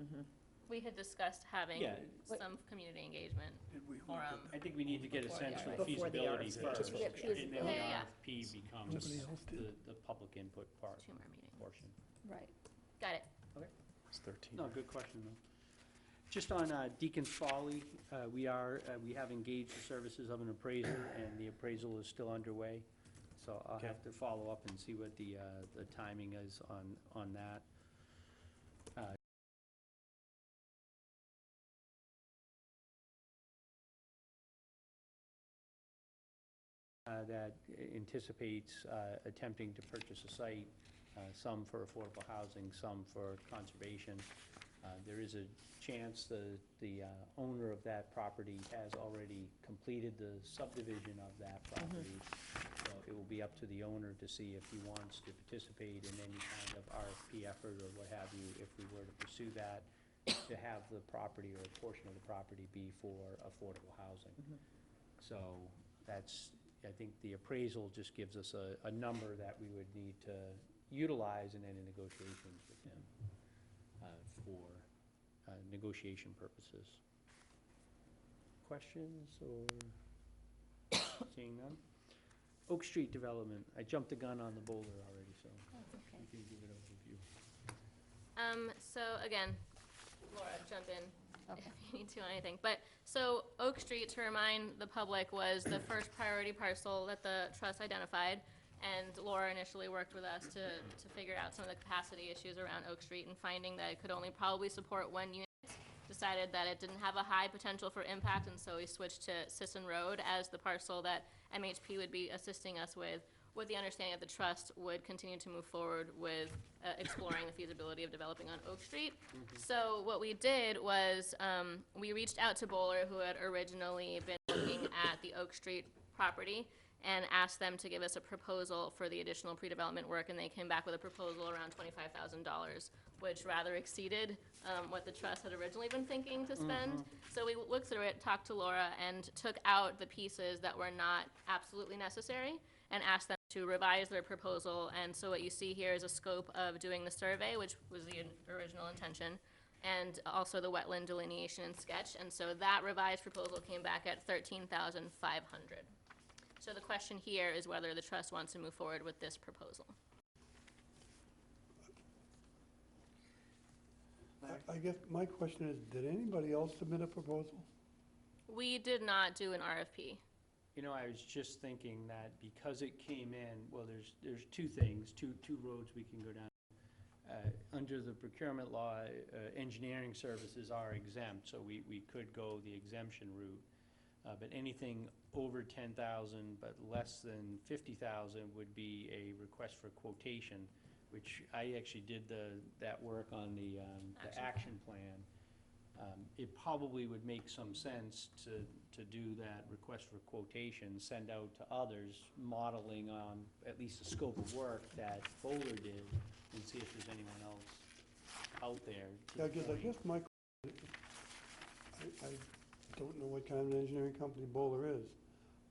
Speaker 7: Mhm.
Speaker 8: We had discussed having
Speaker 1: Yeah.
Speaker 8: some community engagement forum.
Speaker 1: I think we need to get a
Speaker 8: Before
Speaker 1: sense
Speaker 8: the
Speaker 1: for the
Speaker 7: RFP. Before the
Speaker 1: feasibility
Speaker 7: RFP.
Speaker 1: first.
Speaker 12: Yeah,
Speaker 1: And then the
Speaker 12: feasibility.
Speaker 8: Yeah.
Speaker 1: RFP becomes
Speaker 2: Nobody else did.
Speaker 1: the public input part,
Speaker 8: 2 more meetings.
Speaker 1: portion.
Speaker 12: Right.
Speaker 8: Got it.
Speaker 6: It's 13.
Speaker 1: No, good question, though. Just on Deacon's Folly, we have engaged the services of an appraiser, and the appraisal is still underway. So I'll have to follow up and see what the timing is on that. That anticipates attempting to purchase a site, some for affordable housing, some for conservation. There is a chance the owner of that property has already completed the subdivision of that property. So it will be up to the owner to see if he wants to participate in any kind of RFP effort or what have you, if we were to pursue that, to have the property or a portion of the property be for affordable housing. So that's, I think the appraisal just gives us a number that we would need to utilize in any negotiations with him for negotiation purposes. Questions or seeing none? Oak Street development, I jumped the gun on the boulder already, so
Speaker 12: That's okay.
Speaker 1: you can give it overview.
Speaker 8: So again, Laura, jump in
Speaker 12: Okay.
Speaker 8: if you need to on anything. But, so Oak Street, to remind the public, was the first priority parcel that the trust identified. And Laura initially worked with us to figure out some of the capacity issues around Oak Street, and finding that it could only probably support 1 unit, decided that it didn't have a high potential for impact, and so we switched to Sisson Road as the parcel that MHP would be assisting us with the understanding that the trust would continue to move forward with exploring the feasibility of developing on Oak Street. So what we did was, we reached out to Bowler, who had originally been looking at the Oak Street property, and asked them to give us a proposal for the additional pre-development work, and they came back with a proposal around $25,000, which rather exceeded what the trust had originally been thinking to spend. So we looked through it, talked to Laura, and took out the pieces that were not absolutely necessary, and asked them to revise their proposal. And so what you see here is a scope of doing the survey, which was the original intention, and also the wetland delineation and sketch. And so that revised proposal came back at $13,500. So the question here is whether the trust wants to move forward with this proposal.
Speaker 2: I guess my question is, did anybody else submit a proposal?
Speaker 8: We did not do an RFP.
Speaker 1: You know, I was just thinking that because it came in, well, there's two things, two roads we can go down. Under the procurement law, engineering services are exempt, so we could go the exemption route. But anything over 10,000 but less than 50,000 would be a request for quotation, which I actually did that work on the action plan. It probably would make some sense to do that request for quotation, send out to others, modeling on at least the scope of work that Bowler did, and see if there's anyone else out there.
Speaker 2: Yeah, I guess my, I don't know what kind of an engineering company Bowler is,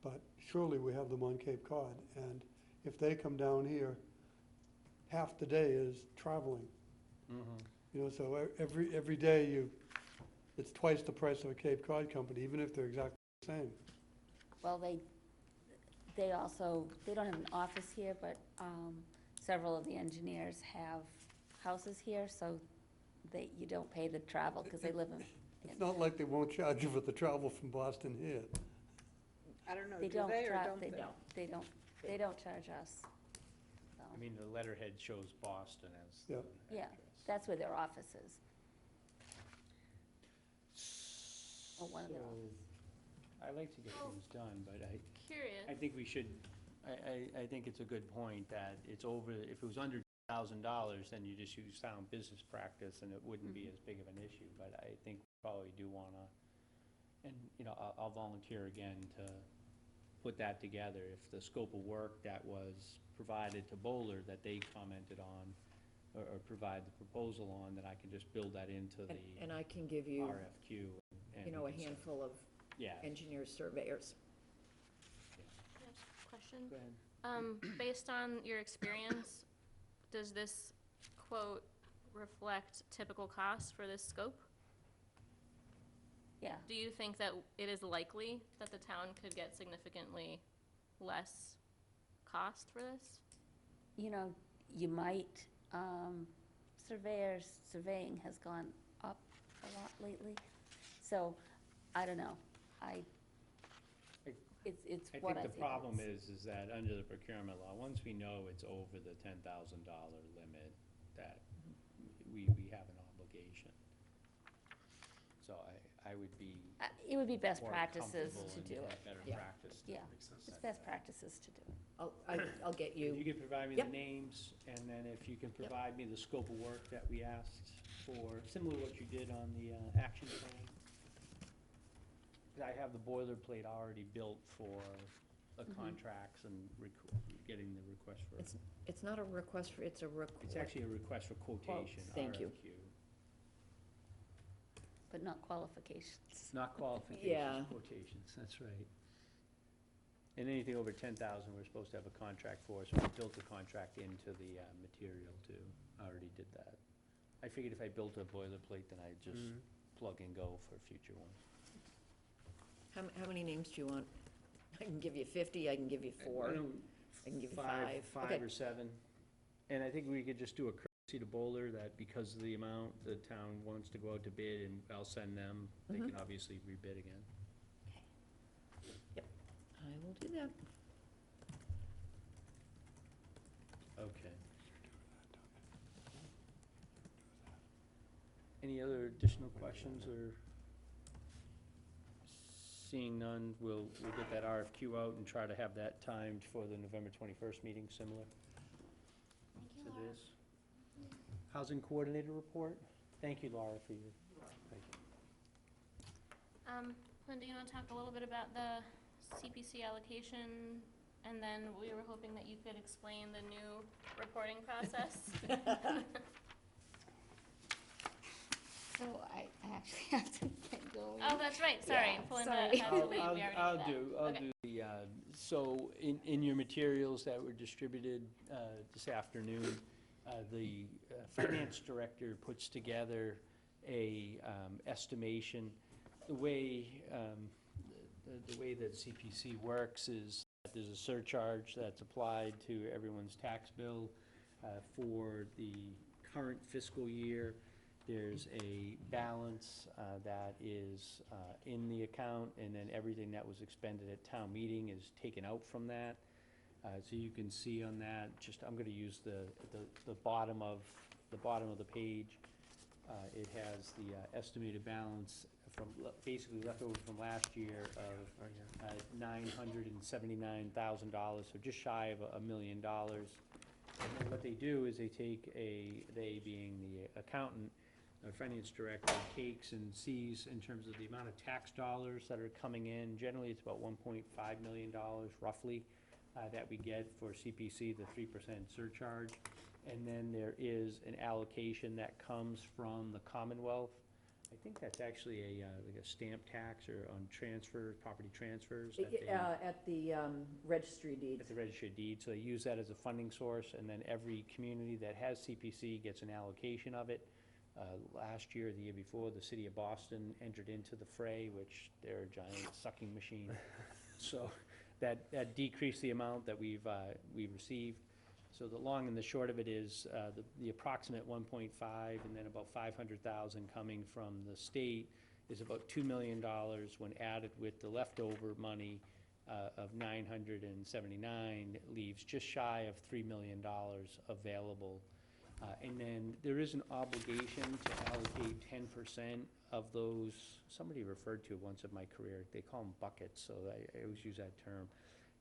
Speaker 2: but surely we have them on Cape Cod, and if they come down here, half the day is traveling. You know, so every day it's twice the price of a Cape Cod company, even if they're exactly the same.
Speaker 12: Well, they also, they don't have an office here, but several of the engineers have houses here, so you don't pay the travel because they live in.
Speaker 2: It's not like they won't charge you for the travel from Boston here.
Speaker 3: I don't know,
Speaker 12: They
Speaker 3: do
Speaker 12: don't
Speaker 3: they or
Speaker 12: tra-
Speaker 3: don't
Speaker 12: they
Speaker 3: they?
Speaker 12: don't. They don't charge us. So,
Speaker 1: I mean, the letterhead shows Boston as
Speaker 2: Yeah.
Speaker 1: the
Speaker 12: Yeah.
Speaker 1: address.
Speaker 12: That's where their office is. Or one of their
Speaker 1: So,
Speaker 12: offices.
Speaker 1: I like to get things done, but I
Speaker 8: Curious.
Speaker 1: think we should I think it's a good point that it's over, if it was under $1,000, then you just use sound business practice and it wouldn't be as big of an issue. But I think we probably do wanna, and, you know, I'll volunteer again to put that together. If the scope of work that was provided to Bowler that they commented on, or provide the proposal on, that I can just build that into the
Speaker 4: And I can give you,
Speaker 1: RFQ. And
Speaker 4: you know,
Speaker 1: we
Speaker 4: a
Speaker 1: can start-
Speaker 4: handful of
Speaker 1: Yeah.
Speaker 4: engineers, surveyors.
Speaker 8: Question?
Speaker 1: Go ahead.
Speaker 8: Based on your experience, does this quote reflect typical costs for this scope?
Speaker 12: Yeah.
Speaker 8: Do you think that it is likely that the town could get significantly less cost for this?
Speaker 12: You know, you might, surveying has gone up a lot lately, so, I don't know, it's
Speaker 1: I
Speaker 12: what
Speaker 1: think
Speaker 12: I
Speaker 1: the
Speaker 12: think
Speaker 1: problem
Speaker 12: it
Speaker 1: is that under the procurement law, once we know it's over the $10,000 limit, that we have an obligation. So I would be
Speaker 12: It would be best
Speaker 1: more
Speaker 12: practices
Speaker 1: comfortable
Speaker 12: to
Speaker 1: and
Speaker 12: do
Speaker 1: have
Speaker 12: it,
Speaker 1: better
Speaker 4: Yeah.
Speaker 1: practice. to
Speaker 12: yeah,
Speaker 1: set
Speaker 12: it's
Speaker 1: that.
Speaker 12: best practices to do it.
Speaker 4: I'll get
Speaker 1: If you
Speaker 4: you,
Speaker 1: could provide me the
Speaker 4: Yep.
Speaker 1: names, and then if you can provide me the scope of work that we asked for, similar to what you did on the action plan. 'Cause I have the boilerplate already built for the contracts and getting the request for,
Speaker 4: it's not a request for, it's a
Speaker 1: it's actually a request for quotation,
Speaker 4: thank you.
Speaker 1: RFQ.
Speaker 12: But not qualifications.
Speaker 1: Not qualifications,
Speaker 4: Yeah.
Speaker 1: quotations, that's right. And anything over 10,000, we're supposed to have a contract for, so we built the contract into the material too. I already did that. I figured if I built a boilerplate, then I'd just plug and go for future ones.
Speaker 4: How many names do you want? I can give you 50, I can give you 4, I can give you 5.
Speaker 1: Five
Speaker 4: Okay.
Speaker 1: or 7. And I think we could just do a courtesy to Boulder, that because of the amount the town wants to go out to bid, and I'll send them, they can obviously rebid again.
Speaker 4: I will do that.
Speaker 1: Okay. Any other additional questions, or? Seeing none, we'll get that RFQ out and try to have that timed for the November 21st meeting, similar to this. Housing Coordinator Report. Thank you, Laura, for your, thank you.
Speaker 8: Linda, you want to talk a little bit about the CPC allocation? And then we were hoping that you could explain the new reporting process.
Speaker 13: So I actually have to get going.
Speaker 8: Oh, that's right, sorry.
Speaker 13: Yeah,
Speaker 8: Belinda
Speaker 13: sorry.
Speaker 8: had to leave, we already did that.
Speaker 1: I'll
Speaker 8: Okay.
Speaker 1: do the, so in your materials that were distributed this afternoon, the finance director puts together a estimation. The way that CPC works is that there's a surcharge that's applied to everyone's tax bill for the current fiscal year. There's a balance that is in the account, and then everything that was expended at town meeting is taken out from that. So you can see on that, I'm gonna use the bottom of the page. It has the estimated balance from, basically left over from last year of $979,000, so just shy of $1 million. And then what they do is they take they being the accountant, our finance director, takes and sees in terms of the amount of tax dollars that are coming in. Generally, it's about $1.5 million roughly that we get for CPC, the 3% surcharge. And then there is an allocation that comes from the Commonwealth. I think that's actually like a stamp tax or on property transfers. That they,
Speaker 4: At the registry deeds.
Speaker 1: at the registry of deeds, so they use that as a funding source, and then every community that has CPC gets an allocation of it. Last year, the year before, the city of Boston entered into the fray, which they're a giant sucking machine. So that decreased the amount that we've received. So the long and the short of it is the approximate 1.5, and then about 500,000 coming from the state is about $2 million when added with the leftover money of 979, leaves just shy of $3 million available. And then there is an obligation to allocate 10% of those, somebody referred to once in my career, they call them buckets, so I always use that term.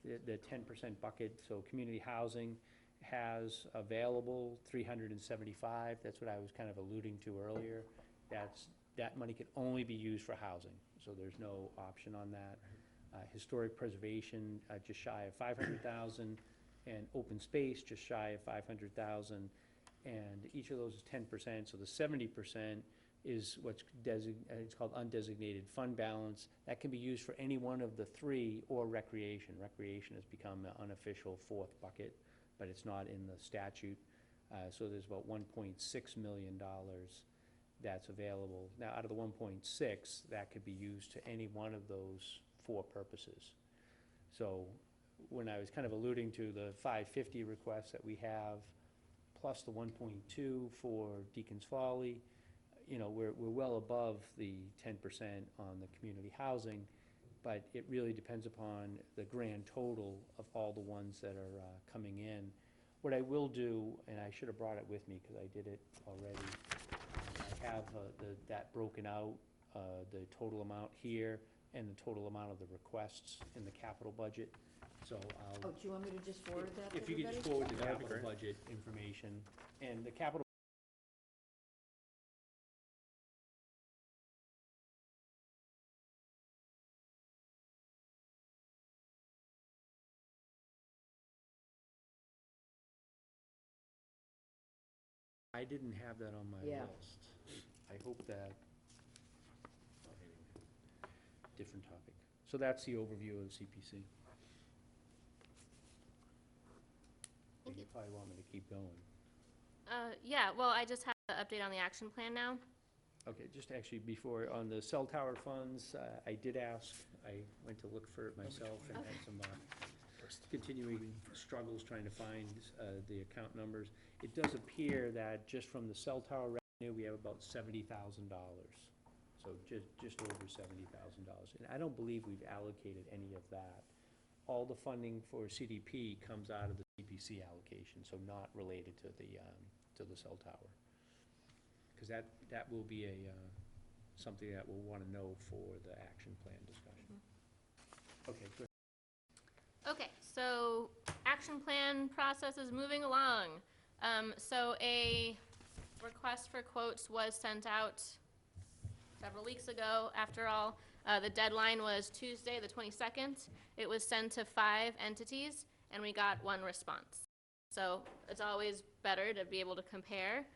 Speaker 1: the 10% bucket, so community housing has available 375, that's what I was kind of alluding to earlier. That money can only be used for housing, so there's no option on that. Historic preservation, just shy of 500,000, and open space, just shy of 500,000. And each of those is 10%, so the 70% is what's it's called undesignated fund balance. That can be used for any one of the three, or recreation. Recreation has become the unofficial fourth bucket, but it's not in the statute. So there's about $1.6 million that's available. Now, out of the 1.6, that could be used to any one of those four purposes. So when I was kind of alluding to the 550 requests that we have, plus the 1.2 for Deacon's Folly, you know, we're well above the 10% on the community housing, but it really depends upon the grand total of all the ones that are coming in. What I will do, and I should have brought it with me because I did it already, I have that broken out, the total amount here and the total amount of the requests in the capital budget. So
Speaker 4: Oh, do you want me to just forward that to
Speaker 1: if you could
Speaker 4: everybody?
Speaker 1: just forward the
Speaker 6: That would be
Speaker 1: capital
Speaker 6: great.
Speaker 1: budget information, and the capital I didn't have that on my
Speaker 4: Yeah.
Speaker 1: list. I hope that, different topic. So that's the overview of the CPC.
Speaker 8: Thank
Speaker 1: You probably want me to keep going.
Speaker 8: Yeah, well, I just have the update on the action plan now.
Speaker 1: Okay, just actually before, on the cell tower funds, I did ask, I went to look for it myself and had some continuing struggles trying to find the account numbers. It does appear that just from the cell tower revenue, we have about $70,000. So just over $70,000. And I don't believe we've allocated any of that. All the funding for CDP comes out of the CPC allocation, so not related to the cell tower. Because that will be something that we'll want to know for the action plan discussion. Okay, good.
Speaker 8: Okay, so action plan process is moving along. So a request for quotes was sent out several weeks ago. After all, the deadline was Tuesday, the 22nd. It was sent to 5 entities, and we got 1 response. So it's always better to be able to compare.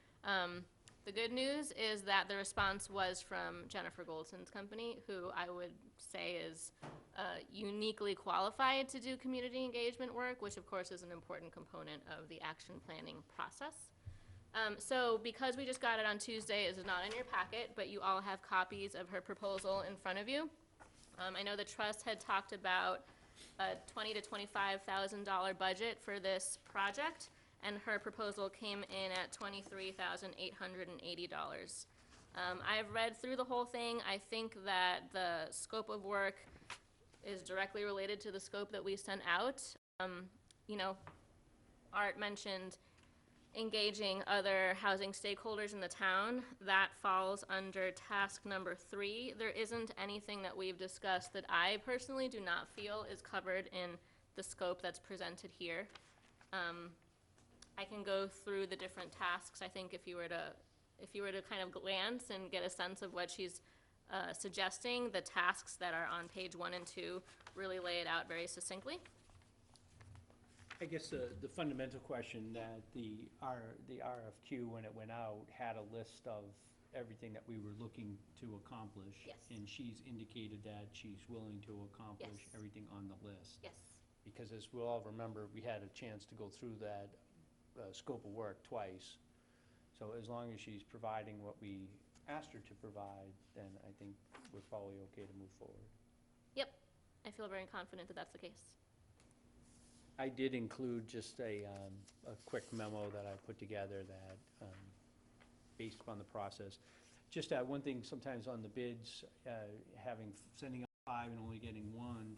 Speaker 8: The good news is that the response was from Jennifer Goldson's company, who I would say is uniquely qualified to do community engagement work, which of course is an important component of the action planning process. So because we just got it on Tuesday, it is not in your packet, but you all have copies of her proposal in front of you. I know the trust had talked about a $20,000 to $25,000 budget for this project, and her proposal came in at $23,880. I've read through the whole thing. I think that the scope of work is directly related to the scope that we sent out. You know, Art mentioned engaging other housing stakeholders in the town. That falls under task number 3. There isn't anything that we've discussed that I personally do not feel is covered in the scope that's presented here. I can go through the different tasks. I think if you were to kind of glance and get a sense of what she's suggesting, the tasks that are on page 1 and 2 really lay it out very succinctly.
Speaker 1: I guess the fundamental question that the RFQ, when it went out, had a list of everything that we were looking to accomplish.
Speaker 8: Yes.
Speaker 1: And she's indicated that she's willing to accomplish
Speaker 8: Yes.
Speaker 1: everything on the list.
Speaker 8: Yes.
Speaker 1: Because as we'll all remember, we had a chance to go through that scope of work twice. So as long as she's providing what we asked her to provide, then I think we're probably okay to move forward.
Speaker 8: Yep. I feel very confident that that's the case.
Speaker 1: I did include just a quick memo that I put together that, based upon the process. Just one thing, sometimes on the bids, sending out 5 and only getting 1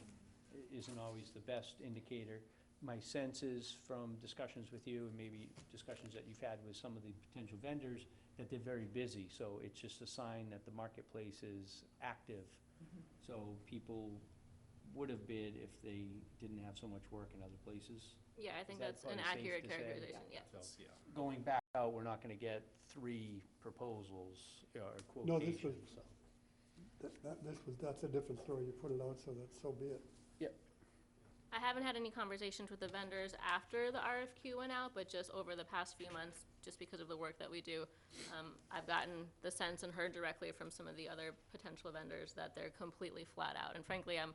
Speaker 1: isn't always the best indicator. My sense is from discussions with you and maybe discussions that you've had with some of the potential vendors, that they're very busy. So it's just a sign that the marketplace is active. So people would have bid if they didn't have so much work in other places.
Speaker 8: Yeah, I think
Speaker 1: that
Speaker 8: that's an
Speaker 1: probably safe
Speaker 8: accurate
Speaker 1: to say?
Speaker 8: characterization, yeah.
Speaker 10: Yeah.
Speaker 1: Going back out, we're not gonna get 3 proposals or
Speaker 2: No, this was-
Speaker 1: quotations, so.
Speaker 2: That's a different story. You put it out, so so be it.
Speaker 8: I haven't had any conversations with the vendors after the RFQ went out, but just over the past few months, just because of the work that we do, I've gotten the sense and heard directly from some of the other potential vendors that they're completely flat out. And frankly, I'm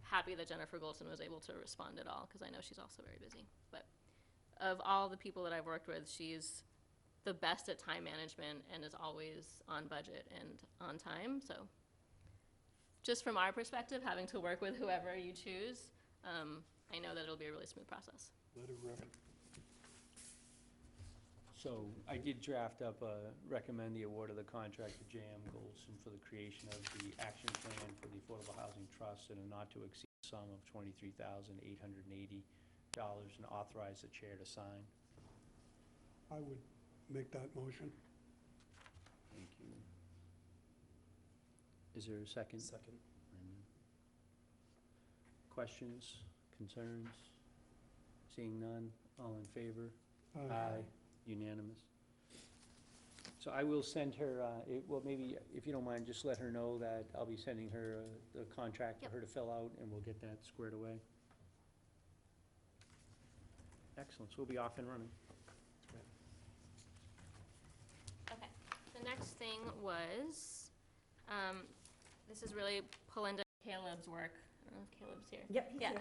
Speaker 8: happy that Jennifer Golson was able to respond at all, because I know she's also very busy. But of all the people that I've worked with, she's the best at time management and is always on budget and on time. So just from our perspective, having to work with whoever you choose, I know that it'll be a really smooth process.
Speaker 2: Let it rip.
Speaker 1: So I did draft up, recommend the award of the contract to J.M. Golson for the creation of the action plan for the Affordable Housing Trust in a not-to-exceed sum of $23,880 and authorize the chair to sign.
Speaker 2: I would make that motion.
Speaker 1: Thank you. Is there a second?
Speaker 10: Second.
Speaker 1: Questions, concerns? Seeing none, all in favor?
Speaker 2: Aye.
Speaker 1: Unanimous. So I will send her, well, maybe, if you don't mind, just let her know that I'll be sending her the contract for
Speaker 8: Yep.
Speaker 1: her to fill out, and we'll get that squared away. Excellent, so we'll be off and running.
Speaker 8: Okay, the next thing was, this is really pulling into Caleb's work. I don't know if Caleb's here.
Speaker 4: Yep, he's
Speaker 8: Yeah.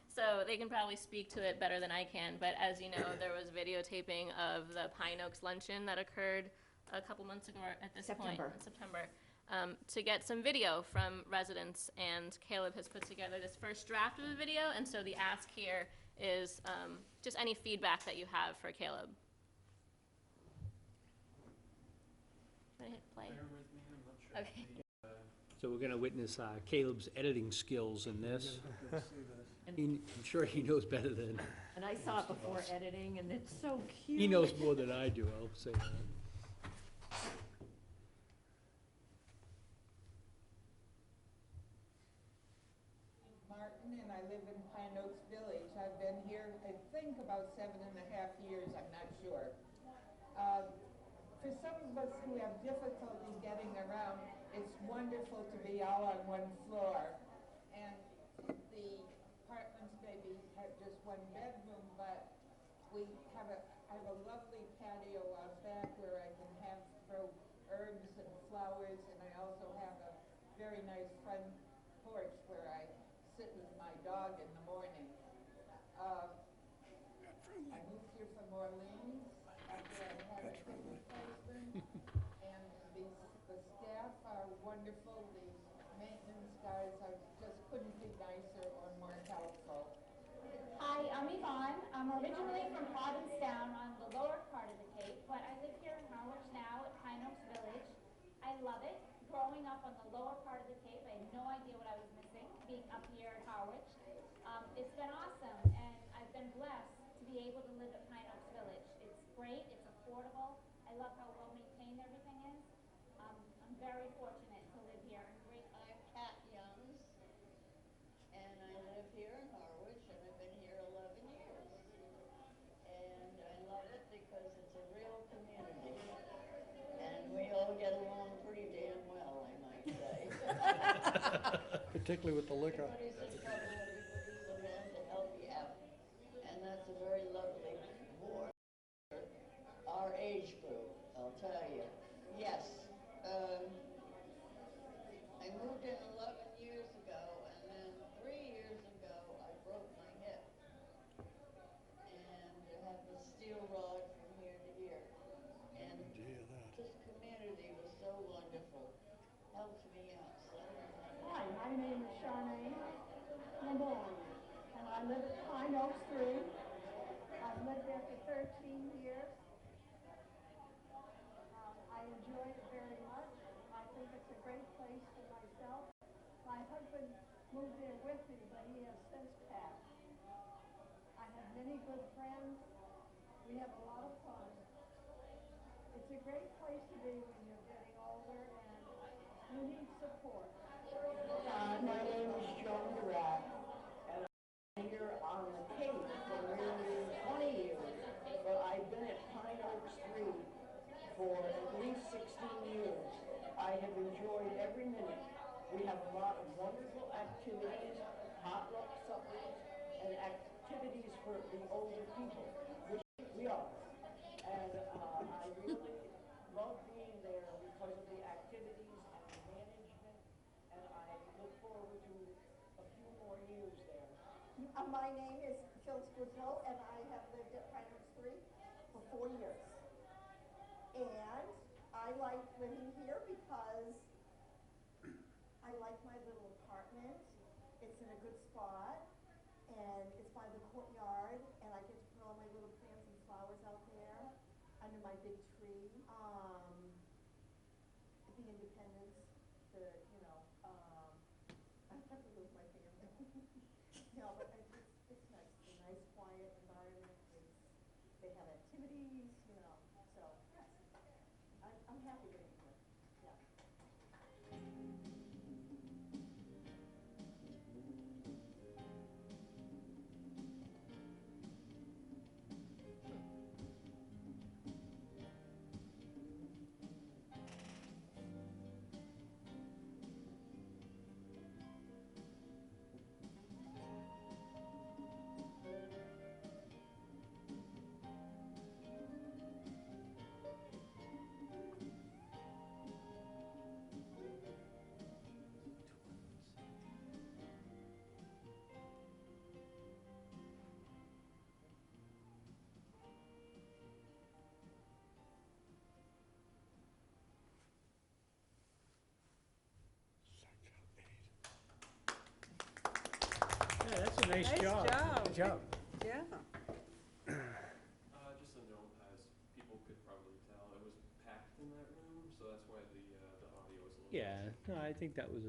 Speaker 8: So they can probably speak to it better than I can, but as you know, there was videotaping of the Pine Oaks luncheon that occurred a couple months ago at this point,
Speaker 4: September.
Speaker 8: in September, to get some video from residents, and Caleb has put together this first draft of the video, and so the ask here is just any feedback that you have for Caleb. Can I hit play? Okay.
Speaker 1: So we're gonna witness Caleb's editing skills in this. I'm sure he knows better than,
Speaker 4: And I saw it before editing, and it's so cute.
Speaker 1: he knows more than I do, I'll say that.
Speaker 14: Martin, and I live in Pine Oaks Village. I've been here, I think, about 7.5 years, I'm not sure. For some of us who have difficulty getting around, it's wonderful to be all on one floor. And the apartments maybe have just one bedroom, but I have a lovely patio out back where I can grow herbs and flowers, and I also have a very nice front porch where I sit with my dog in the morning. I moved here from Orleans after I had a hip replacement, and the staff are wonderful. The maintenance guys just couldn't be nicer or more helpful.
Speaker 15: Hi, I'm Yvonne. I'm originally from Provincetown on the lower part of the Cape, but I live here in Harwich now at Pine Oaks Village. I love it. Growing up on the lower part of the Cape, I had no idea what I was missing, being up here at Harwich. It's been awesome, and I've been blessed to be able to live at Pine Oaks Village. It's great, it's affordable. I love how well maintained everything is. I'm very fortunate to live here.
Speaker 16: I'm Kat Youngs, and I live here in Harwich, and I've been here 11 years. And I love it because it's a real community, and we all get along pretty damn well, I might say.
Speaker 2: Particularly with the liquor.
Speaker 16: Everybody's in trouble, everybody's around to help you out, and that's a very lovely board. Our age group, I'll tell you. Yes, I moved in 11 years ago, and then 3 years ago, I broke my hip. And I have the steel rod from here to here. And this community was so wonderful, helped me out so much.
Speaker 15: Hi, my name is Charmaine Lamone, and I live at Pine Oaks 3. I've lived there for 13 years. I enjoy it very much. I think it's a great place for myself. My husband moved there with me, but he has since passed. I have many good friends. We have a lot of fun. It's a great place to be when you're getting older and you need support.
Speaker 14: My name is Joan Durrell. activities for the older people, which we are. And I really love being there because of the activities and the management, and I look forward to a few more years there.
Speaker 17: My name is Phyllis Goodlow, and I have lived at Pine Oaks 3 for 4 years. And I like living here because I like my little apartment. It's in a good spot, and it's by the courtyard, and I get to put all my little plants and flowers out there under my big tree. The independence, I have to live with my family. No, but it's nice. It's a nice, quiet environment. They have activities, so yes. I'm happy living here, yeah.
Speaker 1: Yeah, that's a nice job.
Speaker 3: Good job. Yeah.
Speaker 10: Just a note, as people could probably tell, it was packed in that room, so that's why the audio was a little.
Speaker 1: Yeah, no, I think that was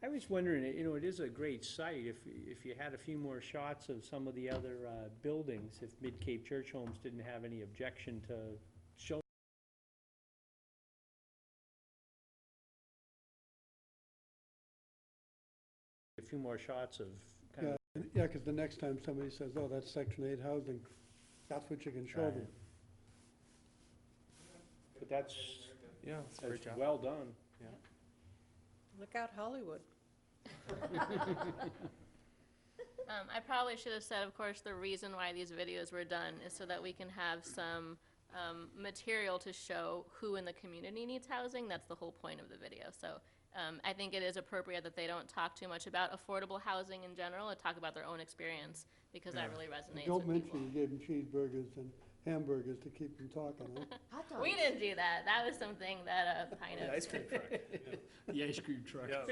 Speaker 1: I was wondering, it is a great site, if you had a few more shots of some of the other buildings, if Mid-Cape Church Homes didn't have any objection to showing a few more shots of kind of.
Speaker 2: Yeah, because the next time somebody says, oh, that's Section 8 housing, that's what you can show them.
Speaker 1: But that's,
Speaker 10: Yeah, it's a great job.
Speaker 1: well done.
Speaker 10: Yeah.
Speaker 3: Look out Hollywood.
Speaker 8: I probably should have said, of course, the reason why these videos were done is so that we can have some material to show who in the community needs housing. That's the whole point of the video. So I think it is appropriate that they don't talk too much about affordable housing in general and talk about their own experience, because that really resonates
Speaker 2: Don't
Speaker 8: with people.
Speaker 2: mention you gave them cheeseburgers and hamburgers to keep them talking, huh?
Speaker 4: Hot dogs.
Speaker 8: We didn't do that. That was something that Pine
Speaker 10: The
Speaker 8: Oaks
Speaker 10: ice cream
Speaker 8: did.
Speaker 10: truck.
Speaker 1: The ice cream truck.
Speaker 10: Yeah.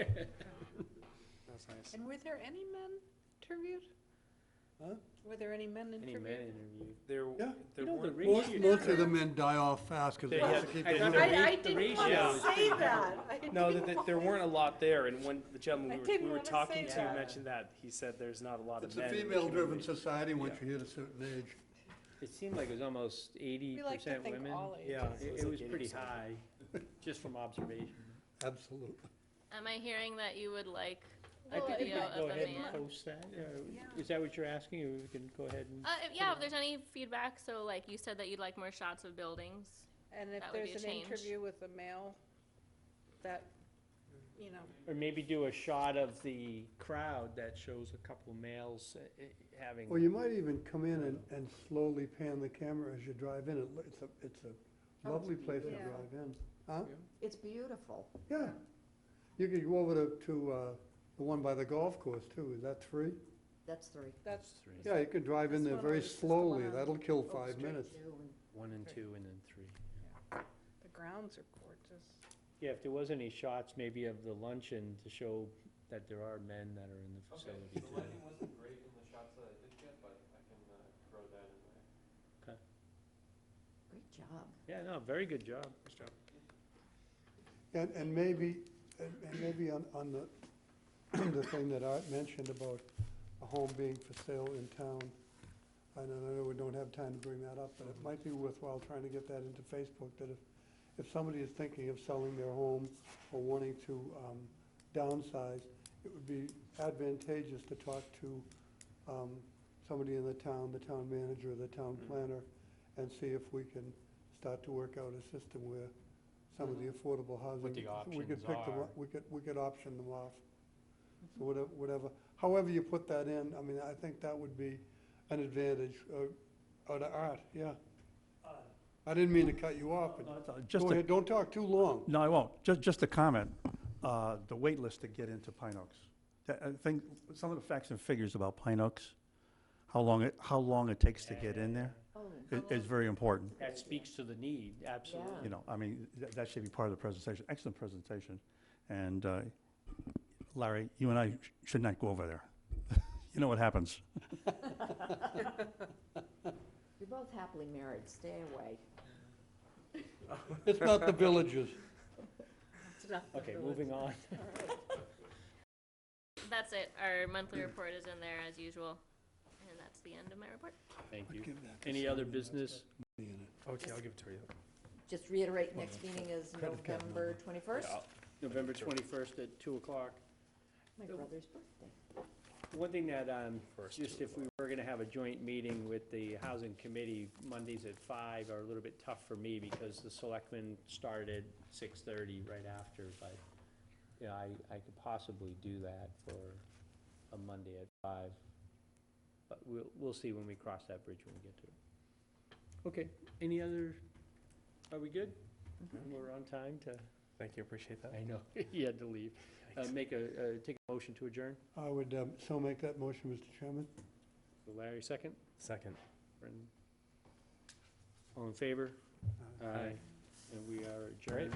Speaker 10: That's nice.
Speaker 3: And were there any men interviewed?
Speaker 2: Huh?
Speaker 3: Were there any men
Speaker 1: Any
Speaker 3: interviewed?
Speaker 1: men interviewed.
Speaker 10: There,
Speaker 2: Yeah.
Speaker 10: there
Speaker 1: You know, the
Speaker 10: weren't.
Speaker 1: ratio-
Speaker 2: Most of the men die off fast because they
Speaker 10: They
Speaker 2: have
Speaker 10: had-
Speaker 2: to keep
Speaker 1: I
Speaker 2: the
Speaker 1: thought
Speaker 2: women.
Speaker 3: I
Speaker 1: the
Speaker 3: didn't
Speaker 1: ratio
Speaker 3: want
Speaker 1: is
Speaker 3: to say
Speaker 1: pretty
Speaker 3: that.
Speaker 10: No, there weren't a lot there, and when the
Speaker 3: I
Speaker 10: gentleman
Speaker 3: didn't
Speaker 10: we were
Speaker 3: wanna
Speaker 10: talking
Speaker 3: say
Speaker 10: to
Speaker 3: that.
Speaker 10: mentioned that, he said there's not a lot
Speaker 2: It's
Speaker 10: of
Speaker 2: a
Speaker 10: men. in the
Speaker 2: female-driven
Speaker 10: community.
Speaker 2: society once
Speaker 10: Yeah.
Speaker 2: you hit a certain age.
Speaker 1: It seemed like it was almost
Speaker 3: We like to
Speaker 1: 80%
Speaker 3: think
Speaker 1: women.
Speaker 3: all ages.
Speaker 10: Yeah.
Speaker 1: It was
Speaker 10: like
Speaker 1: pretty
Speaker 10: 80%.
Speaker 1: high, just from observation.
Speaker 2: Absolutely.
Speaker 8: Am I hearing that you would like
Speaker 1: I
Speaker 8: a
Speaker 1: think we
Speaker 8: video
Speaker 1: can go
Speaker 8: of the
Speaker 1: ahead and
Speaker 8: man?
Speaker 1: post that. Is that what you're asking, or we can go ahead and?
Speaker 8: Yeah, if there's any feedback, so like you said that you'd like more shots of buildings.
Speaker 3: And if
Speaker 8: That would be
Speaker 3: there's
Speaker 8: a
Speaker 3: an
Speaker 8: change.
Speaker 3: interview with a male, that,
Speaker 1: Or maybe do a shot of the crowd that shows a couple males having.
Speaker 2: Well, you might even come in and slowly pan the camera as you drive in. It's a lovely place to
Speaker 3: Yeah.
Speaker 2: drive in. Huh?
Speaker 4: It's beautiful.
Speaker 2: Yeah. You could go over to the one by the golf course too. Is that 3?
Speaker 4: That's 3.
Speaker 3: that's,
Speaker 2: Yeah, you could drive in
Speaker 3: This
Speaker 2: there
Speaker 3: one
Speaker 2: very
Speaker 3: was just the one
Speaker 2: slowly.
Speaker 3: on
Speaker 2: That'll kill
Speaker 4: Oak
Speaker 2: 5
Speaker 4: Street
Speaker 2: minutes.
Speaker 4: too, and
Speaker 1: 1 and 2 and then 3.
Speaker 3: the grounds are gorgeous.
Speaker 1: Yeah, if there was any shots maybe of the luncheon to show that there are men that are in the facility
Speaker 10: The
Speaker 1: too.
Speaker 10: lighting wasn't great in the shots that I did get, but I can throw that in there.
Speaker 4: Great job.
Speaker 1: Yeah, no, very good job.
Speaker 10: Nice job.
Speaker 2: And maybe on the, the thing that Art mentioned about a home being for sale in town, I know we don't have time to bring that up, but it might be worthwhile trying to get that into Facebook, that if somebody is thinking of selling their home or wanting to downsize, it would be advantageous to talk to somebody in the town manager, the town planner, and see if we can start to work out a system where some of the affordable housing.
Speaker 1: What the
Speaker 2: We could
Speaker 1: options
Speaker 2: pick them
Speaker 1: are.
Speaker 2: up, we could option them off. So whatever, however you put that in, I mean, I think that would be an advantage, or to Art, yeah. I didn't mean to cut you off, but
Speaker 11: Just
Speaker 2: go
Speaker 11: a-
Speaker 2: ahead, don't talk too long.
Speaker 11: No, I won't. Just a comment. The wait list to get into Pine Oaks. I think some of the facts and figures about Pine Oaks, how long it takes to get in there,
Speaker 4: Oh,
Speaker 11: is very important.
Speaker 1: That speaks to the need, absolutely.
Speaker 11: You know, I mean, that should be part of the presentation. Excellent presentation. And Larry, you and I should not go over there. You know what happens.
Speaker 4: You're both happily married, stay away.
Speaker 2: It's not the villages.
Speaker 1: Okay, moving on.
Speaker 8: That's it. Our monthly report is in there as usual. And that's the end of my report.
Speaker 1: Thank you.
Speaker 2: Give that to
Speaker 1: Any other business?
Speaker 10: Okay, I'll give it to you.
Speaker 4: Just reiterate, next meeting is
Speaker 2: Credit card
Speaker 4: November 21st,
Speaker 1: November 21st at 2 o'clock.
Speaker 4: my brother's birthday.
Speaker 1: One thing that, just if we were gonna have a joint meeting with the housing committee, Mondays at 5 are a little bit tough for me because the selectmen started 6:30 right after, but, you know, I could possibly do that for a Monday at 5. But we'll see when we cross that bridge when we get to it. Okay, any other, are we good? We're on time to,
Speaker 10: Thank you, appreciate that.
Speaker 1: I know, you had to leave. Take a motion to adjourn.
Speaker 2: I would so make that motion, Mr. Chairman.
Speaker 1: So Larry, second.
Speaker 10: Second.
Speaker 1: Brendan. All in favor? Aye. And we are adjourned